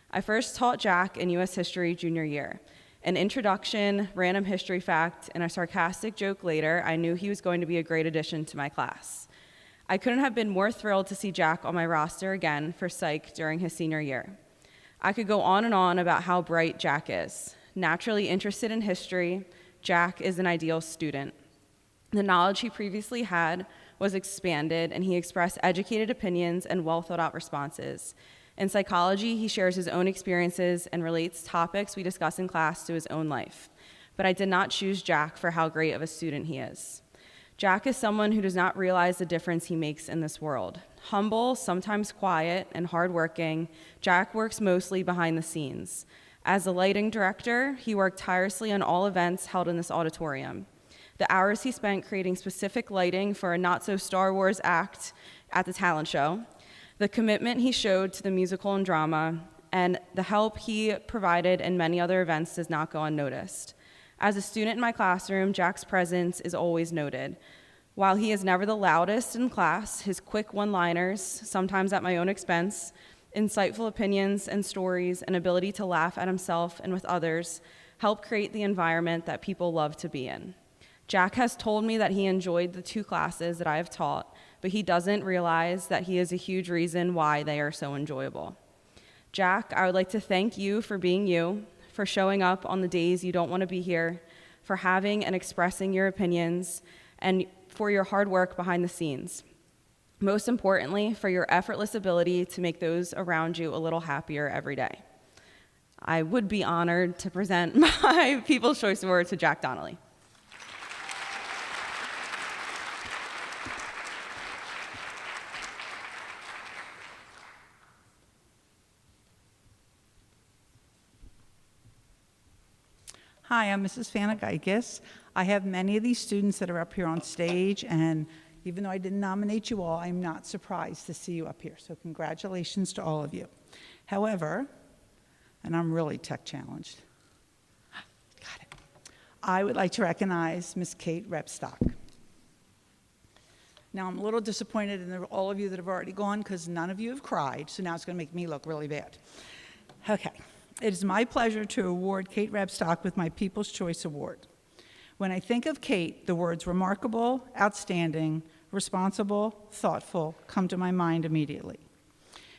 I first taught Jack in U.S. History junior year. An introduction, random history fact, and a sarcastic joke later, I knew he was going to be a great addition to my class. I couldn't have been more thrilled to see Jack on my roster again for Psych during his senior year. I could go on and on about how bright Jack is. Naturally interested in history, Jack is an ideal student. The knowledge he previously had was expanded, and he expressed educated opinions and well-thought-out responses. In psychology, he shares his own experiences and relates topics we discuss in class to his own life. But I did not choose Jack for how great of a student he is. Jack is someone who does not realize the difference he makes in this world. Humble, sometimes quiet, and hardworking, Jack works mostly behind the scenes. As the lighting director, he worked tirelessly on all events held in this auditorium. The hours he spent creating specific lighting for a not-so-Star Wars act at the talent show, the commitment he showed to the musical and drama, and the help he provided in many other events does not go unnoticed. As a student in my classroom, Jack's presence is always noted. While he is never the loudest in class, his quick one-liners, sometimes at my own expense, insightful opinions and stories, and ability to laugh at himself and with others help create the environment that people love to be in. Jack has told me that he enjoyed the 2 classes that I have taught, but he doesn't realize that he is a huge reason why they are so enjoyable. Jack, I would like to thank you for being you, for showing up on the days you don't want to be here, for having and expressing your opinions, and for your hard work behind the scenes. Most importantly, for your effortless ability to make those around you a little happier every day. I would be honored to present my People's Choice Award to Jack Donnelly. Hi, I'm Mrs. Fanagikis. I have many of these students that are up here on stage, and even though I didn't nominate you all, I'm not surprised to see you up here, so congratulations to all of you. However, and I'm really tech challenged, got it. I would like to recognize Miss Kate Repstock. Now, I'm a little disappointed in all of you that have already gone because none of you have cried, so now it's going to make me look really bad. Okay. It is my pleasure to award Kate Repstock with my People's Choice Award. When I think of Kate, the words remarkable, outstanding, responsible, thoughtful come to my mind immediately.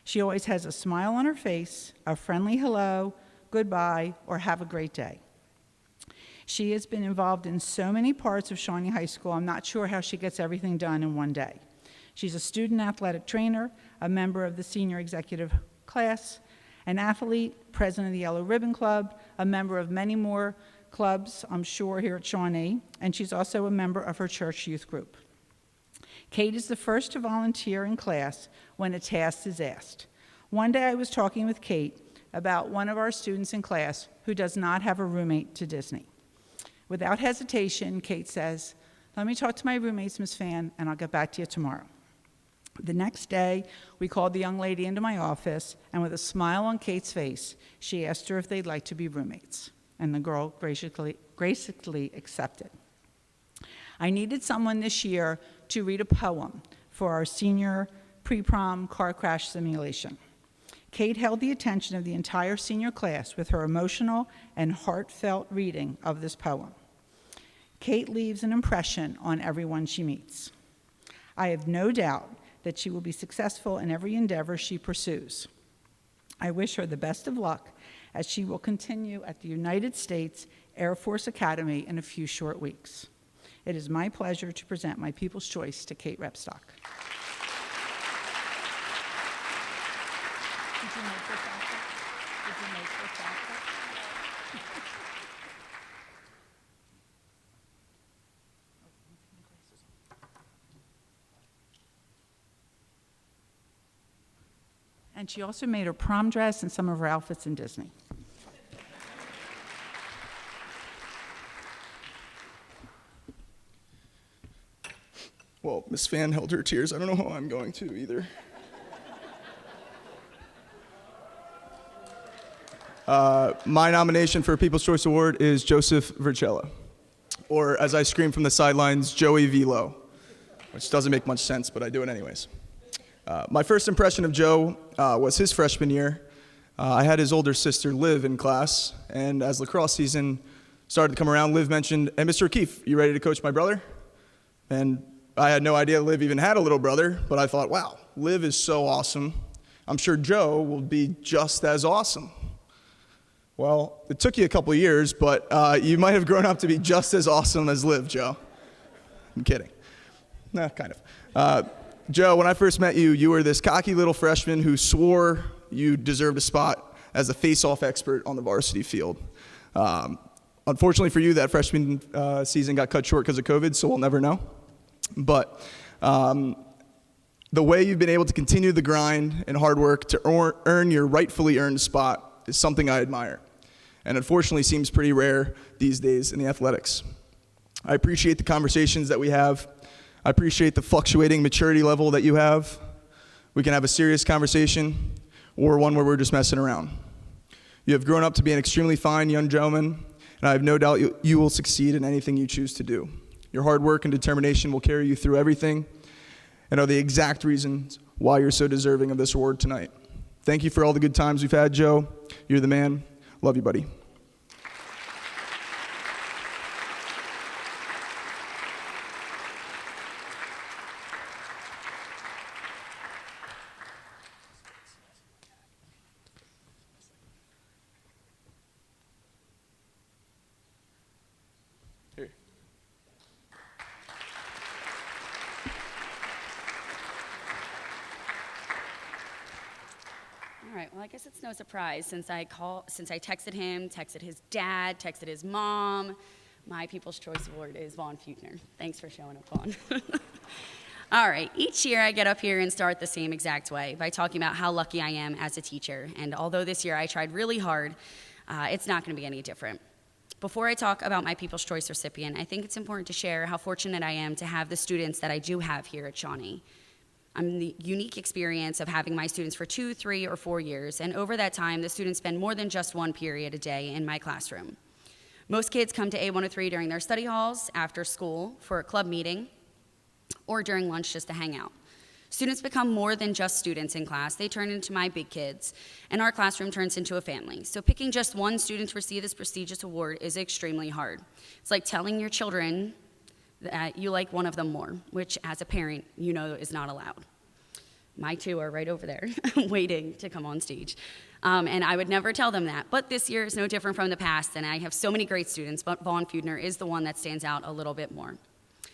She always has a smile on her face, a friendly hello, goodbye, or have a great day. She has been involved in so many parts of Shawnee High School, I'm not sure how she gets everything done in one day. She's a student athletic trainer, a member of the senior executive class, an athlete, president of the Yellow Ribbon Club, a member of many more clubs, I'm sure, here at Shawnee, and she's also a member of her church youth group. Kate is the first to volunteer in class when a task is asked. One day I was talking with Kate about one of our students in class who does not have a roommate to Disney. Without hesitation, Kate says, "Let me talk to my roommates, Ms. Fan, and I'll get back to you tomorrow." The next day, we called the young lady into my office, and with a smile on Kate's face, she asked her if they'd like to be roommates, and the girl graciously accepted. I needed someone this year to read a poem for our senior pre-prom car crash simulation. Kate held the attention of the entire senior class with her emotional and heartfelt reading of this poem. Kate leaves an impression on everyone she meets. I have no doubt that she will be successful in every endeavor she pursues. I wish her the best of luck as she will continue at the United States Air Force Academy in a few short weeks. It is my pleasure to present my People's Choice to Kate Repstock. And she also made her prom dress and some of her outfits in Disney. Well, Miss Fan held her tears. I don't know how I'm going to either. My nomination for a People's Choice Award is Joseph Vercella, or as I scream from the sidelines, Joey Velo, which doesn't make much sense, but I do it anyways. My first impression of Joe was his freshman year. I had his older sister, Liv, in class, and as lacrosse season started to come around, Liv mentioned, "Hey, Mr. O'Keefe, you ready to coach my brother?" And I had no idea Liv even had a little brother, but I thought, wow, Liv is so awesome. I'm sure Joe will be just as awesome. Well, it took you a couple years, but you might have grown up to be just as awesome as Liv, Joe. I'm kidding. Nah, kind of. Joe, when I first met you, you were this cocky little freshman who swore you deserved a spot as a face-off expert on the varsity field. Unfortunately for you, that freshman season got cut short because of COVID, so we'll never know. But the way you've been able to continue the grind and hard work to earn your rightfully earned spot is something I admire, and unfortunately seems pretty rare these days in the athletics. I appreciate the conversations that we have. I appreciate the fluctuating maturity level that you have. We can have a serious conversation or one where we're just messing around. You have grown up to be an extremely fine young gentleman, and I have no doubt you will succeed in anything you choose to do. Your hard work and determination will carry you through everything and are the exact reasons why you're so deserving of this award tonight. Thank you for all the good times we've had, Joe. You're the man. Love you, buddy. All right, well, I guess it's no surprise since I texted him, texted his dad, texted his mom. My People's Choice Award is Vaughn Feutner. Thanks for showing up, Vaughn. All right, each year I get up here and start the same exact way by talking about how lucky I am as a teacher. And although this year I tried really hard, it's not going to be any different. Before I talk about my People's Choice recipient, I think it's important to share how fortunate I am to have the students that I do have here at Shawnee. I'm the unique experience of having my students for 2, 3, or 4 years, and over that time, the students spend more than just one period a day in my classroom. Most kids come to A103 during their study halls, after school, for a club meeting, or during lunch just to hang out. Students become more than just students in class. They turn into my big kids, and our classroom turns into a family. So picking just one student to receive this prestigious award is extremely hard. It's like telling your children that you like one of them more, which as a parent, you know is not allowed. My two are right over there waiting to come on stage. And I would never tell them that. But this year is no different from the past, and I have so many great students, but Vaughn Feutner is the one that stands out a little bit more.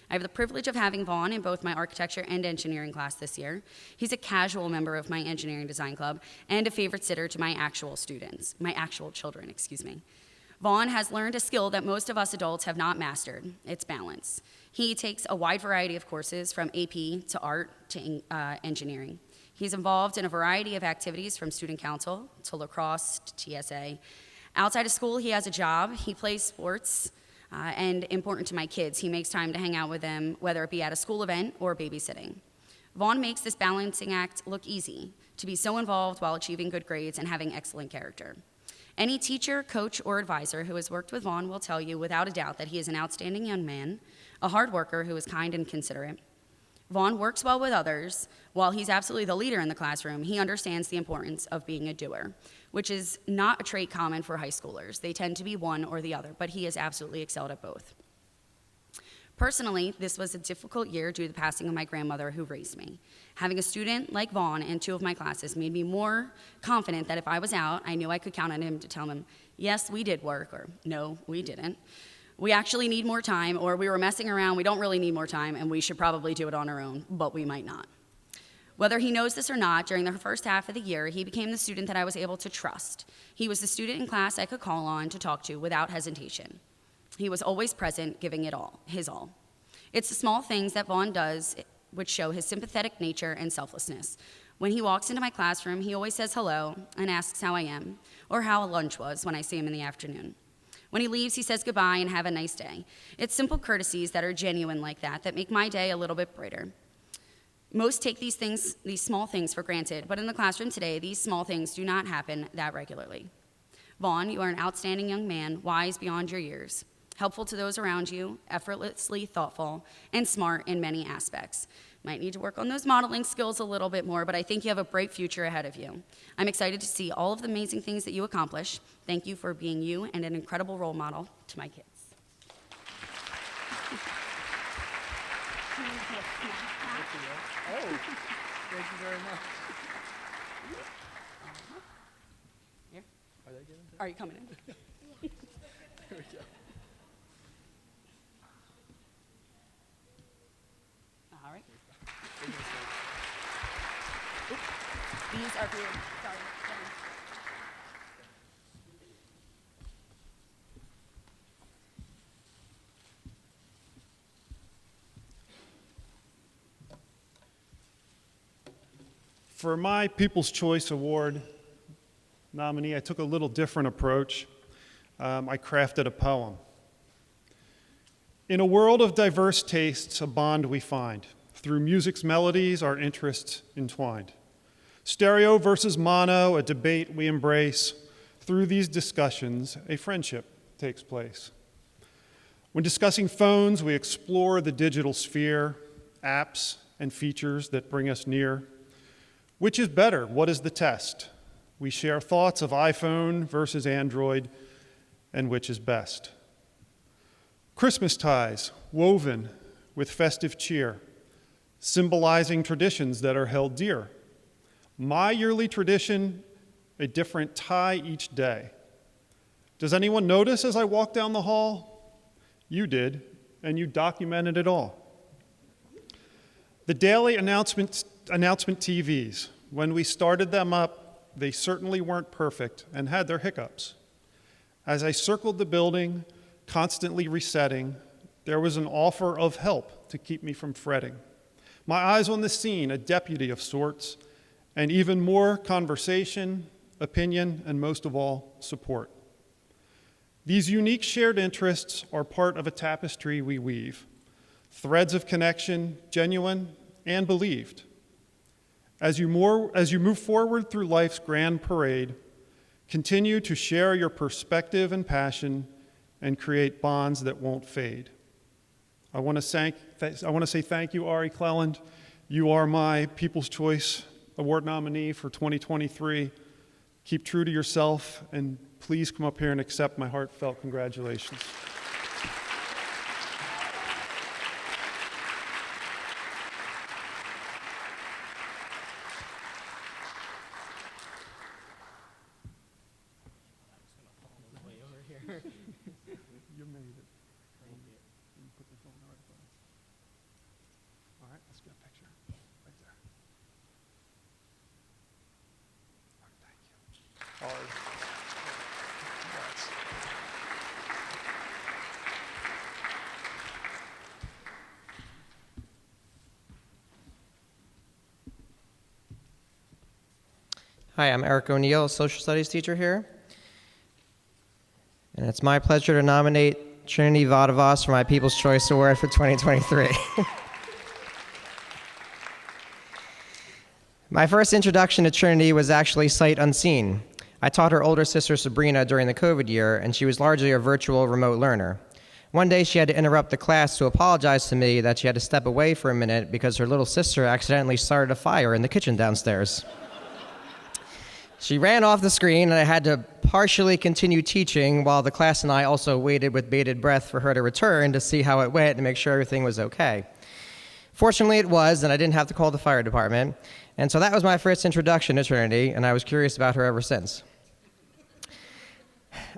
I have the privilege of having Vaughn in both my architecture and engineering class this year. He's a casual member of my engineering design club and a favorite sitter to my actual children, excuse me. Vaughn has learned a skill that most of us adults have not mastered. It's balance. He takes a wide variety of courses from AP to art to engineering. He's involved in a variety of activities from student council to lacrosse to TSA. Outside of school, he has a job. He plays sports, and important to my kids, he makes time to hang out with them, whether it be at a school event or babysitting. Vaughn makes this balancing act look easy, to be so involved while achieving good grades and having excellent character. Any teacher, coach, or advisor who has worked with Vaughn will tell you without a doubt that he is an outstanding young man, a hard worker who is kind and considerate. Vaughn works well with others. While he's absolutely the leader in the classroom, he understands the importance of being a doer, which is not a trait common for high schoolers. They tend to be one or the other, but he has absolutely excelled at both. Personally, this was a difficult year due to the passing of my grandmother who raised me. Having a student like Vaughn in 2 of my classes made me more confident that if I was out, I knew I could count on him to tell him, yes, we did work, or no, we didn't. We actually need more time, or we were messing around, we don't really need more time, and we should probably do it on our own, but we might not. Whether he knows this or not, during the first half of the year, he became the student that I was able to trust. He was the student in class I could call on to talk to without hesitation. He was always present, giving it all, his all. It's the small things that Vaughn does which show his sympathetic nature and selflessness. When he walks into my classroom, he always says hello and asks how I am, or how lunch was when I see him in the afternoon. When he leaves, he says goodbye and have a nice day. It's simple courtesies that are genuine like that make my day a little bit brighter. Most take these small things for granted, but in the classroom today, these small things do not happen that regularly. Vaughn, you are an outstanding young man, wise beyond your years, helpful to those around you, effortlessly thoughtful, and smart in many aspects. Might need to work on those modeling skills a little bit more, but I think you have a bright future ahead of you. I'm excited to see all of the amazing things that you accomplish. Thank you for being you and an incredible role model to my kids. Oh, thank you very much. Here? Are you coming in? There we go. All right. These are for you. Sorry. For my People's Choice Award nominee, I took a little different approach. I crafted a poem. In a world of diverse tastes, a bond we find. Through music's melodies, our interests entwined. Stereo versus mono, a debate we embrace. Through these discussions, a friendship takes place. When discussing phones, we explore the digital sphere, apps and features that bring us near. Which is better? What is the test? We share thoughts of iPhone versus Android, and which is best. Christmas ties woven with festive cheer, symbolizing traditions that are held dear. My yearly tradition, a different tie each day. Does anyone notice as I walk down the hall? You did, and you documented it all. The daily announcement TVs, when we started them up, they certainly weren't perfect and had their hiccups. As I circled the building, constantly resetting, there was an offer of help to keep me from fretting. My eyes on the scene, a deputy of sorts, and even more conversation, opinion, and most of all, support. These unique shared interests are part of a tapestry we weave, threads of connection, genuine and believed. As you move forward through life's grand parade, continue to share your perspective and passion and create bonds that won't fade. I want to say thank you, Ari Cleland. You are my People's Choice Award nominee for 2023. Keep true to yourself, and please come up here and accept my heartfelt congratulations. You made it. Thank you. You put the phone right by. All right, let's get a picture. Right there. All right, thank you. All right. Congrats. Hi, I'm Eric O'Neill, a social studies teacher here. And it's my pleasure to nominate Trinity Vadavas for my People's Choice Award for 2023. My first introduction to Trinity was actually sight unseen. I taught her older sister Sabrina during the COVID year, and she was largely a virtual remote learner. One day she had to interrupt the class to apologize to me that she had to step away for a minute because her little sister accidentally started a fire in the kitchen downstairs. She ran off the screen, and I had to partially continue teaching while the class and I also waited with bated breath for her to return to see how it went and make sure everything was okay. Fortunately, it was, and I didn't have to call the fire department. And so that was my first introduction to Trinity, and I was curious about her ever since.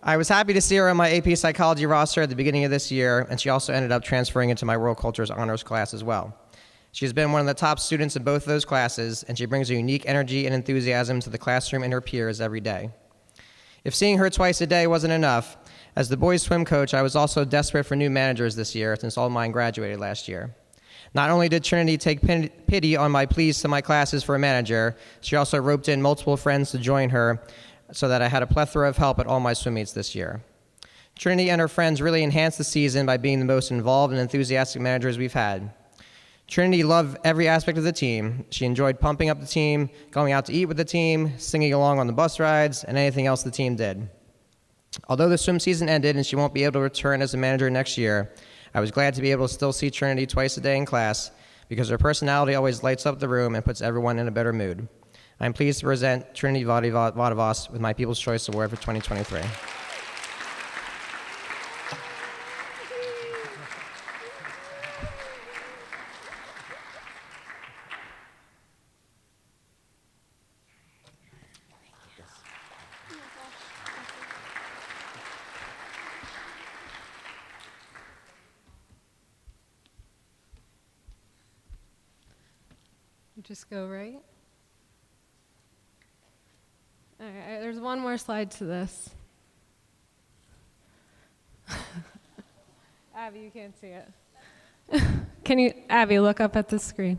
I was happy to see her on my AP Psychology roster at the beginning of this year, and she also ended up transferring into my World Cultures Honors class as well. She's been one of the top students in both of those classes, and she brings a unique energy and enthusiasm to the classroom and her peers every day. If seeing her twice a day wasn't enough, as the boys' swim coach, I was also desperate for new managers this year since all mine graduated last year. Not only did Trinity take pity on my pleas to my classes for a manager, she also roped in multiple friends to join her so that I had a plethora of help at all my swim meets this year. Trinity and her friends really enhanced the season by being the most involved and enthusiastic managers we've had. Trinity loved every aspect of the team. She enjoyed pumping up the team, going out to eat with the team, singing along on the bus rides, and anything else the team did. Although the swim season ended and she won't be able to return as a manager next year, I was glad to be able to still see Trinity twice a day in class because her personality always lights up the room and puts everyone in a better mood. I'm pleased to present Trinity Vadavas with my People's Choice Award for 2023. Just go right. All right, there's one more slide to this. Abby, you can't see it. Can you, Abby, look up at the screen?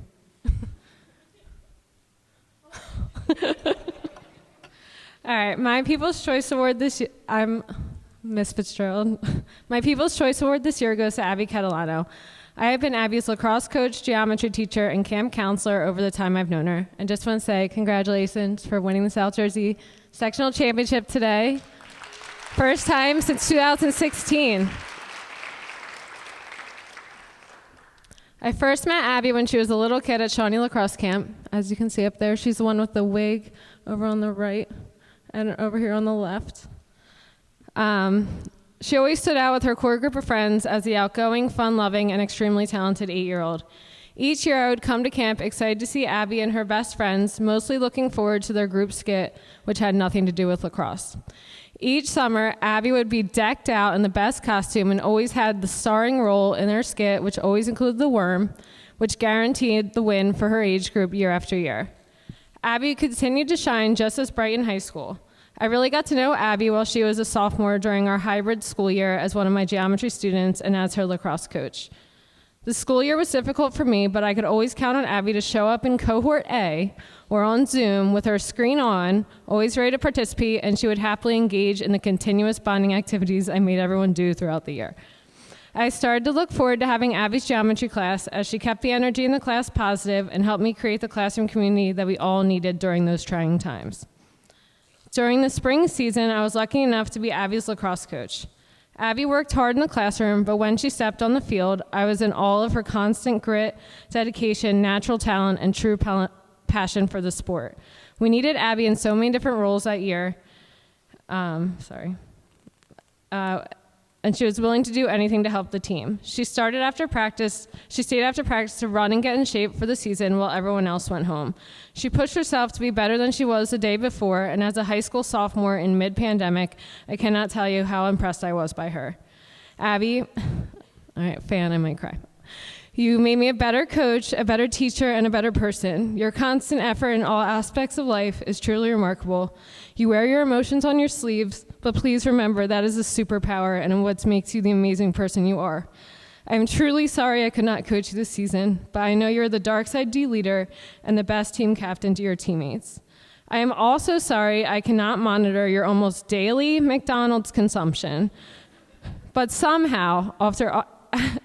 All right, my People's Choice Award this year, I'm Miss Fitzgerald. My People's Choice Award this year goes to Abby Catalano. I have been Abby's lacrosse coach, geometry teacher, and camp counselor over the time I've known her. And just want to say congratulations for winning the South Jersey Sectional Championship today. First time since 2016. I first met Abby when she was a little kid at Shawnee lacrosse camp. As you can see up there, she's the one with the wig over on the right and over here on the left. She always stood out with her core group of friends as the outgoing, fun-loving, and extremely talented 8-year-old. Each year I would come to camp excited to see Abby and her best friends, mostly looking forward to their group skit, which had nothing to do with lacrosse. Each summer, Abby would be decked out in the best costume and always had the starring role in their skit, which always included the worm, which guaranteed the win for her age group year after year. Abby continued to shine just as bright in high school. I really got to know Abby while she was a sophomore during our hybrid school year as one of my geometry students and as her lacrosse coach. The school year was difficult for me, but I could always count on Abby to show up in cohort A or on Zoom with her screen on, always ready to participate, and she would happily engage in the continuous bonding activities I made everyone do throughout the year. I started to look forward to having Abby's geometry class as she kept the energy in the class positive and helped me create the classroom community that we all needed during those trying times. During the spring season, I was lucky enough to be Abby's lacrosse coach. Abby worked hard in the classroom, but when she stepped on the field, I was in awe of her constant grit, dedication, natural talent, and true passion for the sport. We needed Abby in so many different roles that year. And she was willing to do anything to help the team. She stayed after practice to run and get in shape for the season while everyone else went home. She pushed herself to be better than she was the day before, and as a high school sophomore in mid-pandemic, I cannot tell you how impressed I was by her. Abby, all right, fan, I might cry. You made me a better coach, a better teacher, and a better person. Your constant effort in all aspects of life is truly remarkable. You wear your emotions on your sleeves, but please remember that is a superpower and what makes you the amazing person you are. I am truly sorry I could not coach you this season, but I know you're the dark side D leader and the best team captain to your teammates. I am also sorry I cannot monitor your almost daily McDonald's consumption, but somehow,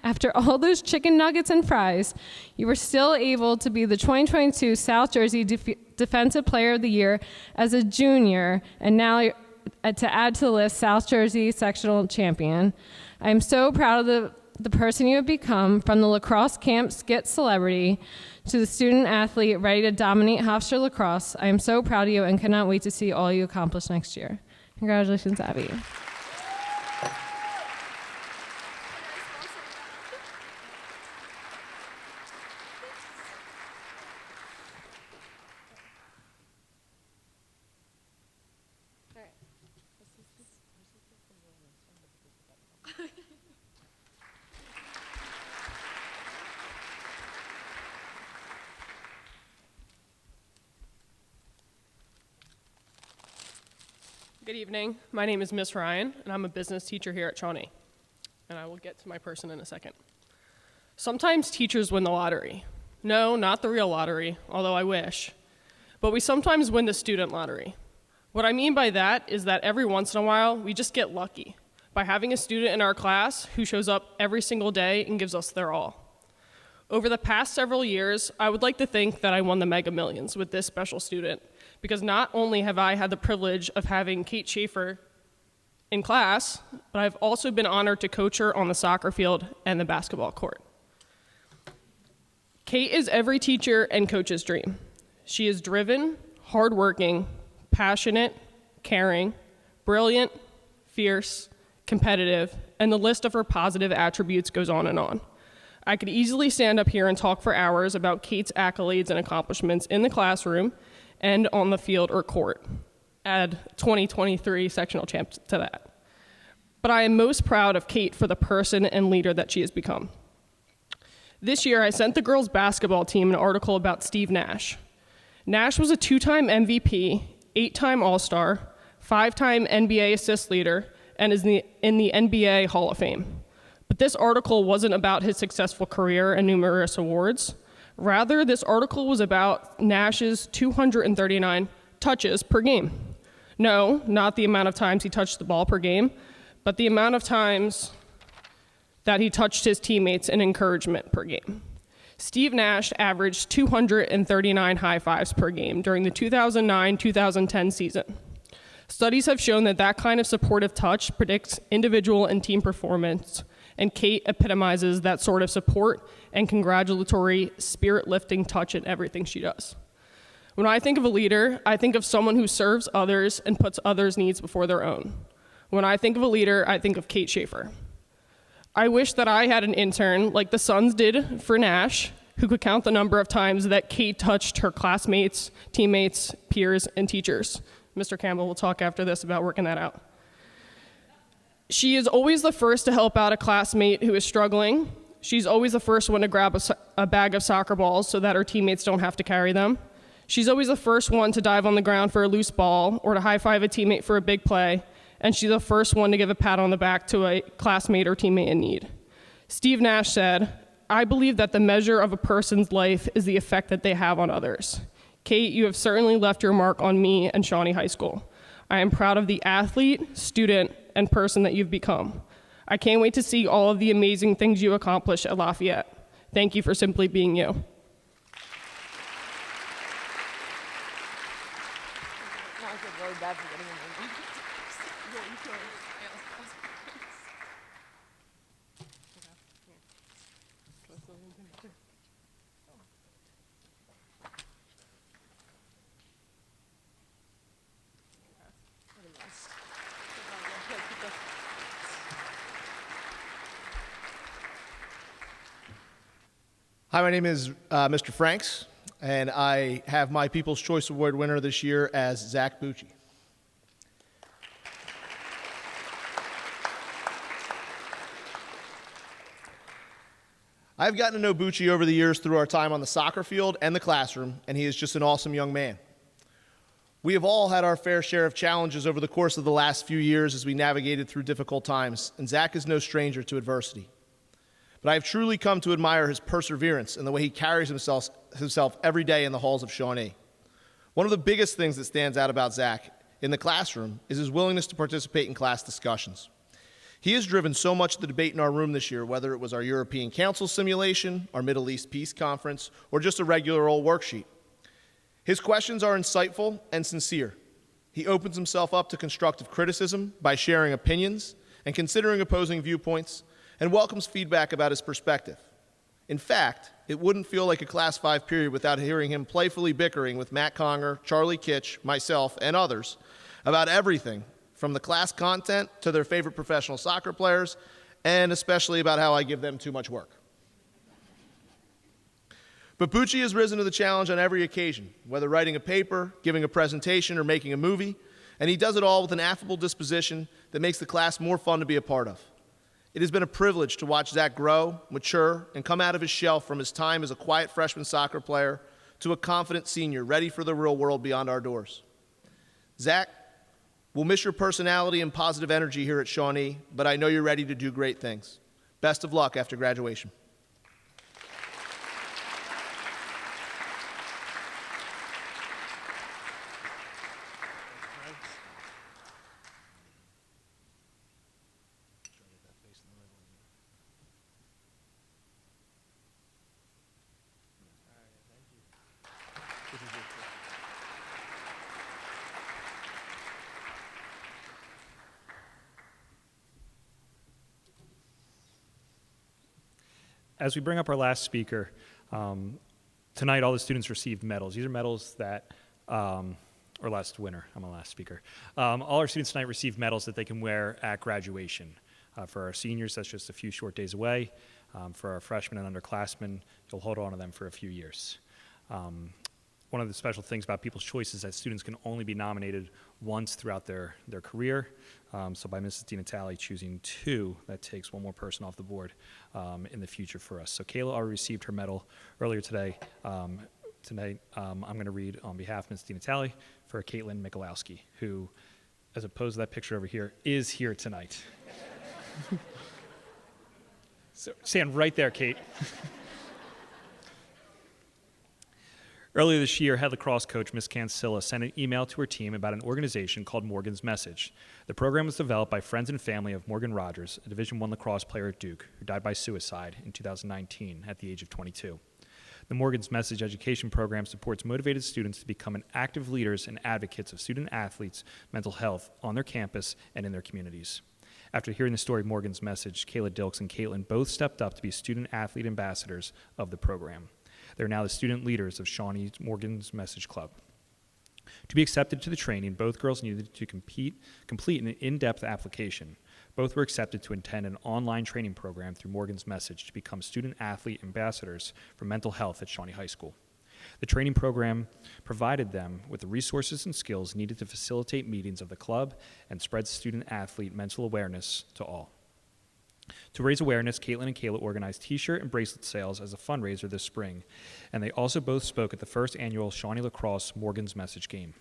after all those chicken nuggets and fries, you were still able to be the 2022 South Jersey Defensive Player of the Year as a junior, and now to add to the list, South Jersey Sectional Champion. I am so proud of the person you have become, from the lacrosse camp skit celebrity to the student athlete ready to dominate Hofstra lacrosse. I am so proud of you and cannot wait to see all you accomplish next year. Congratulations, Abby. Good evening. My name is Miss Ryan, and I'm a business teacher here at Shawnee. And I will get to my person in a second. Sometimes teachers win the lottery. No, not the real lottery, although I wish. But we sometimes win the student lottery. What I mean by that is that every once in a while, we just get lucky by having a student in our class who shows up every single day and gives us their all. Over the past several years, I would like to think that I won the Mega Millions with this special student, because not only have I had the privilege of having Kate Schaefer in class, but I've also been honored to coach her on the soccer field and the basketball court. Kate is every teacher and coach's dream. She is driven, hardworking, passionate, caring, brilliant, fierce, competitive, and the list of her positive attributes goes on and on. I could easily stand up here and talk for hours about Kate's accolades and accomplishments in the classroom and on the field or court. Add 2023 sectional champ to that. But I am most proud of Kate for the person and leader that she has become. This year, I sent the girls' basketball team an article about Steve Nash. Nash was a 2-time MVP, 8-time All-Star, 5-time NBA assist leader, and is in the NBA Hall of Fame. But this article wasn't about his successful career and numerous awards. Rather, this article was about Nash's 239 touches per game. No, not the amount of times he touched the ball per game, but the amount of times that he touched his teammates in encouragement per game. Steve Nash averaged 239 high fives per game during the 2009-2010 season. Studies have shown that that kind of supportive touch predicts individual and team performance, and Kate epitomizes that sort of support and congratulatory, spirit-lifting touch in everything she does. When I think of a leader, I think of someone who serves others and puts others' needs before their own. When I think of a leader, I think of Kate Schaefer. I wish that I had an intern like the Suns did for Nash, who could count the number of times that Kate touched her classmates, teammates, peers, and teachers. Mr. Campbell will talk after this about working that out. She is always the first to help out a classmate who is struggling. She's always the first one to grab a bag of soccer balls so that her teammates don't have to carry them. She's always the first one to dive on the ground for a loose ball or to high-five a teammate for a big play. And she's the first one to give a pat on the back to a classmate or teammate in need. Steve Nash said, "I believe that the measure of a person's life is the effect that they have on others. Kate, you have certainly left your mark on me and Shawnee High School. I am proud of the athlete, student, and person that you've become. I can't wait to see all of the amazing things you accomplish at Lafayette. Thank you for simply being you." Hi, my name is Mr. Franks, and I have my People's Choice Award winner this year as Zach Bucci. I've gotten to know Bucci over the years through our time on the soccer field and the classroom, and he is just an awesome young man. We have all had our fair share of challenges over the course of the last few years as we navigated through difficult times, and Zach is no stranger to adversity. But I have truly come to admire his perseverance and the way he carries himself every day in the halls of Shawnee. One of the biggest things that stands out about Zach in the classroom is his willingness to participate in class discussions. He has driven so much of the debate in our room this year, whether it was our European Council simulation, our Middle East Peace Conference, or just a regular old worksheet. His questions are insightful and sincere. He opens himself up to constructive criticism by sharing opinions and considering opposing viewpoints, and welcomes feedback about his perspective. In fact, it wouldn't feel like a Class 5 period without hearing him playfully bickering with Matt Conger, Charlie Kitch, myself, and others about everything from the class content to their favorite professional soccer players, and especially about how I give them too much work. But Bucci has risen to the challenge on every occasion, whether writing a paper, giving a presentation, or making a movie, and he does it all with an affable disposition that makes the class more fun to be a part of. It has been a privilege to watch Zach grow, mature, and come out of his shell from his time as a quiet freshman soccer player to a confident senior ready for the real world beyond our doors. Zach, we'll miss your personality and positive energy here at Shawnee, but I know you're ready to do great things. Best of luck after graduation. As we bring up our last speaker, tonight all the students received medals. These are medals that, or last winner, I'm a last speaker. All our students tonight received medals that they can wear at graduation. For our seniors, that's just a few short days away. For our freshmen and underclassmen, you'll hold on to them for a few years. one of the special things about People's Choice is that students can only be nominated once throughout their career. So by Mrs. DiNatale choosing 2, that takes one more person off the board in the future for us. So Kayla already received her medal earlier today. Tonight, I'm going to read on behalf of Mrs. DiNatale for Caitlin Michalowski, who, as opposed to that picture over here, is here tonight. So stand right there, Kate. Earlier this year, head lacrosse coach Miss Cancilla sent an email to her team about an organization called Morgan's Message. The program was developed by friends and family of Morgan Rogers, a Division I lacrosse player at Duke, who died by suicide in 2019 at the age of 22. The Morgan's Message education program supports motivated students to become active leaders and advocates of student athletes' mental health on their campus and in their communities. After hearing the story of Morgan's Message, Kayla Dilks and Caitlin both stepped up to be student athlete ambassadors of the program. They're now the student leaders of Shawnee's Morgan's Message Club. To be accepted to the training, both girls needed to complete an in-depth application. Both were accepted to attend an online training program through Morgan's Message to become student athlete ambassadors for mental health at Shawnee High School. The training program provided them with the resources and skills needed to facilitate meetings of the club and spread student athlete mental awareness to all. To raise awareness, Caitlin and Kayla organized t-shirt and bracelet sales as a fundraiser this spring, and they also both spoke at the first annual Shawnee Lacrosse Morgan's Message game.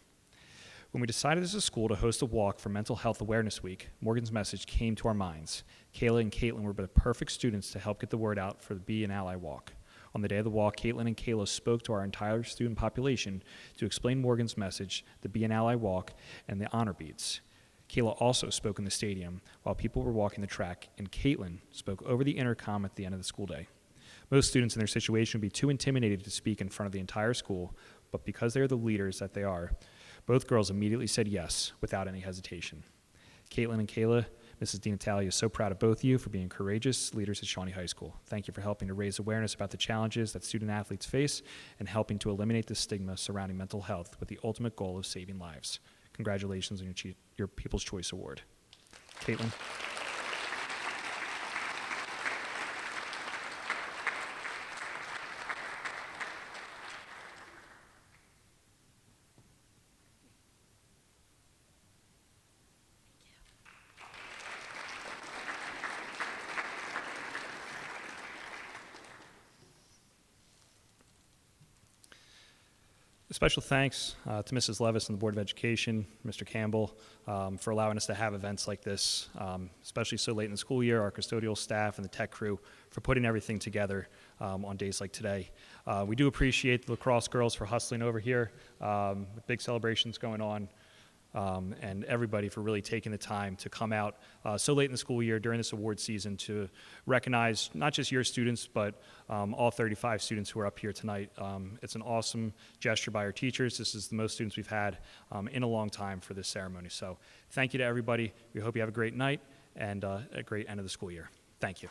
When we decided as a school to host a walk for Mental Health Awareness Week, Morgan's Message came to our minds. Kayla and Caitlin were the perfect students to help get the word out for the Be an Ally walk. On the day of the walk, Caitlin and Kayla spoke to our entire student population to explain Morgan's Message, the Be an Ally walk, and the honor beads. Kayla also spoke in the stadium while people were walking the track, and Caitlin spoke over the intercom at the end of the school day. Most students in their situation would be too intimidated to speak in front of the entire school, but because they are the leaders that they are, both girls immediately said yes without any hesitation. Caitlin and Kayla, Mrs. DiNatale is so proud of both of you for being courageous leaders at Shawnee High School. Thank you for helping to raise awareness about the challenges that student athletes face and helping to eliminate the stigma surrounding mental health with the ultimate goal of saving lives. Congratulations on your People's Choice Award. Caitlin. A special thanks to Mrs. Levis and the Board of Education, Mr. Campbell, for allowing us to have events like this, especially so late in the school year, our custodial staff and the tech crew for putting everything together on days like today. We do appreciate the lacrosse girls for hustling over here with big celebrations going on. And everybody for really taking the time to come out so late in the school year during this award season to recognize not just your students, but all 35 students who are up here tonight. It's an awesome gesture by our teachers. This is the most students we've had in a long time for this ceremony. So thank you to everybody. We hope you have a great night and a great end of the school year. Thank you.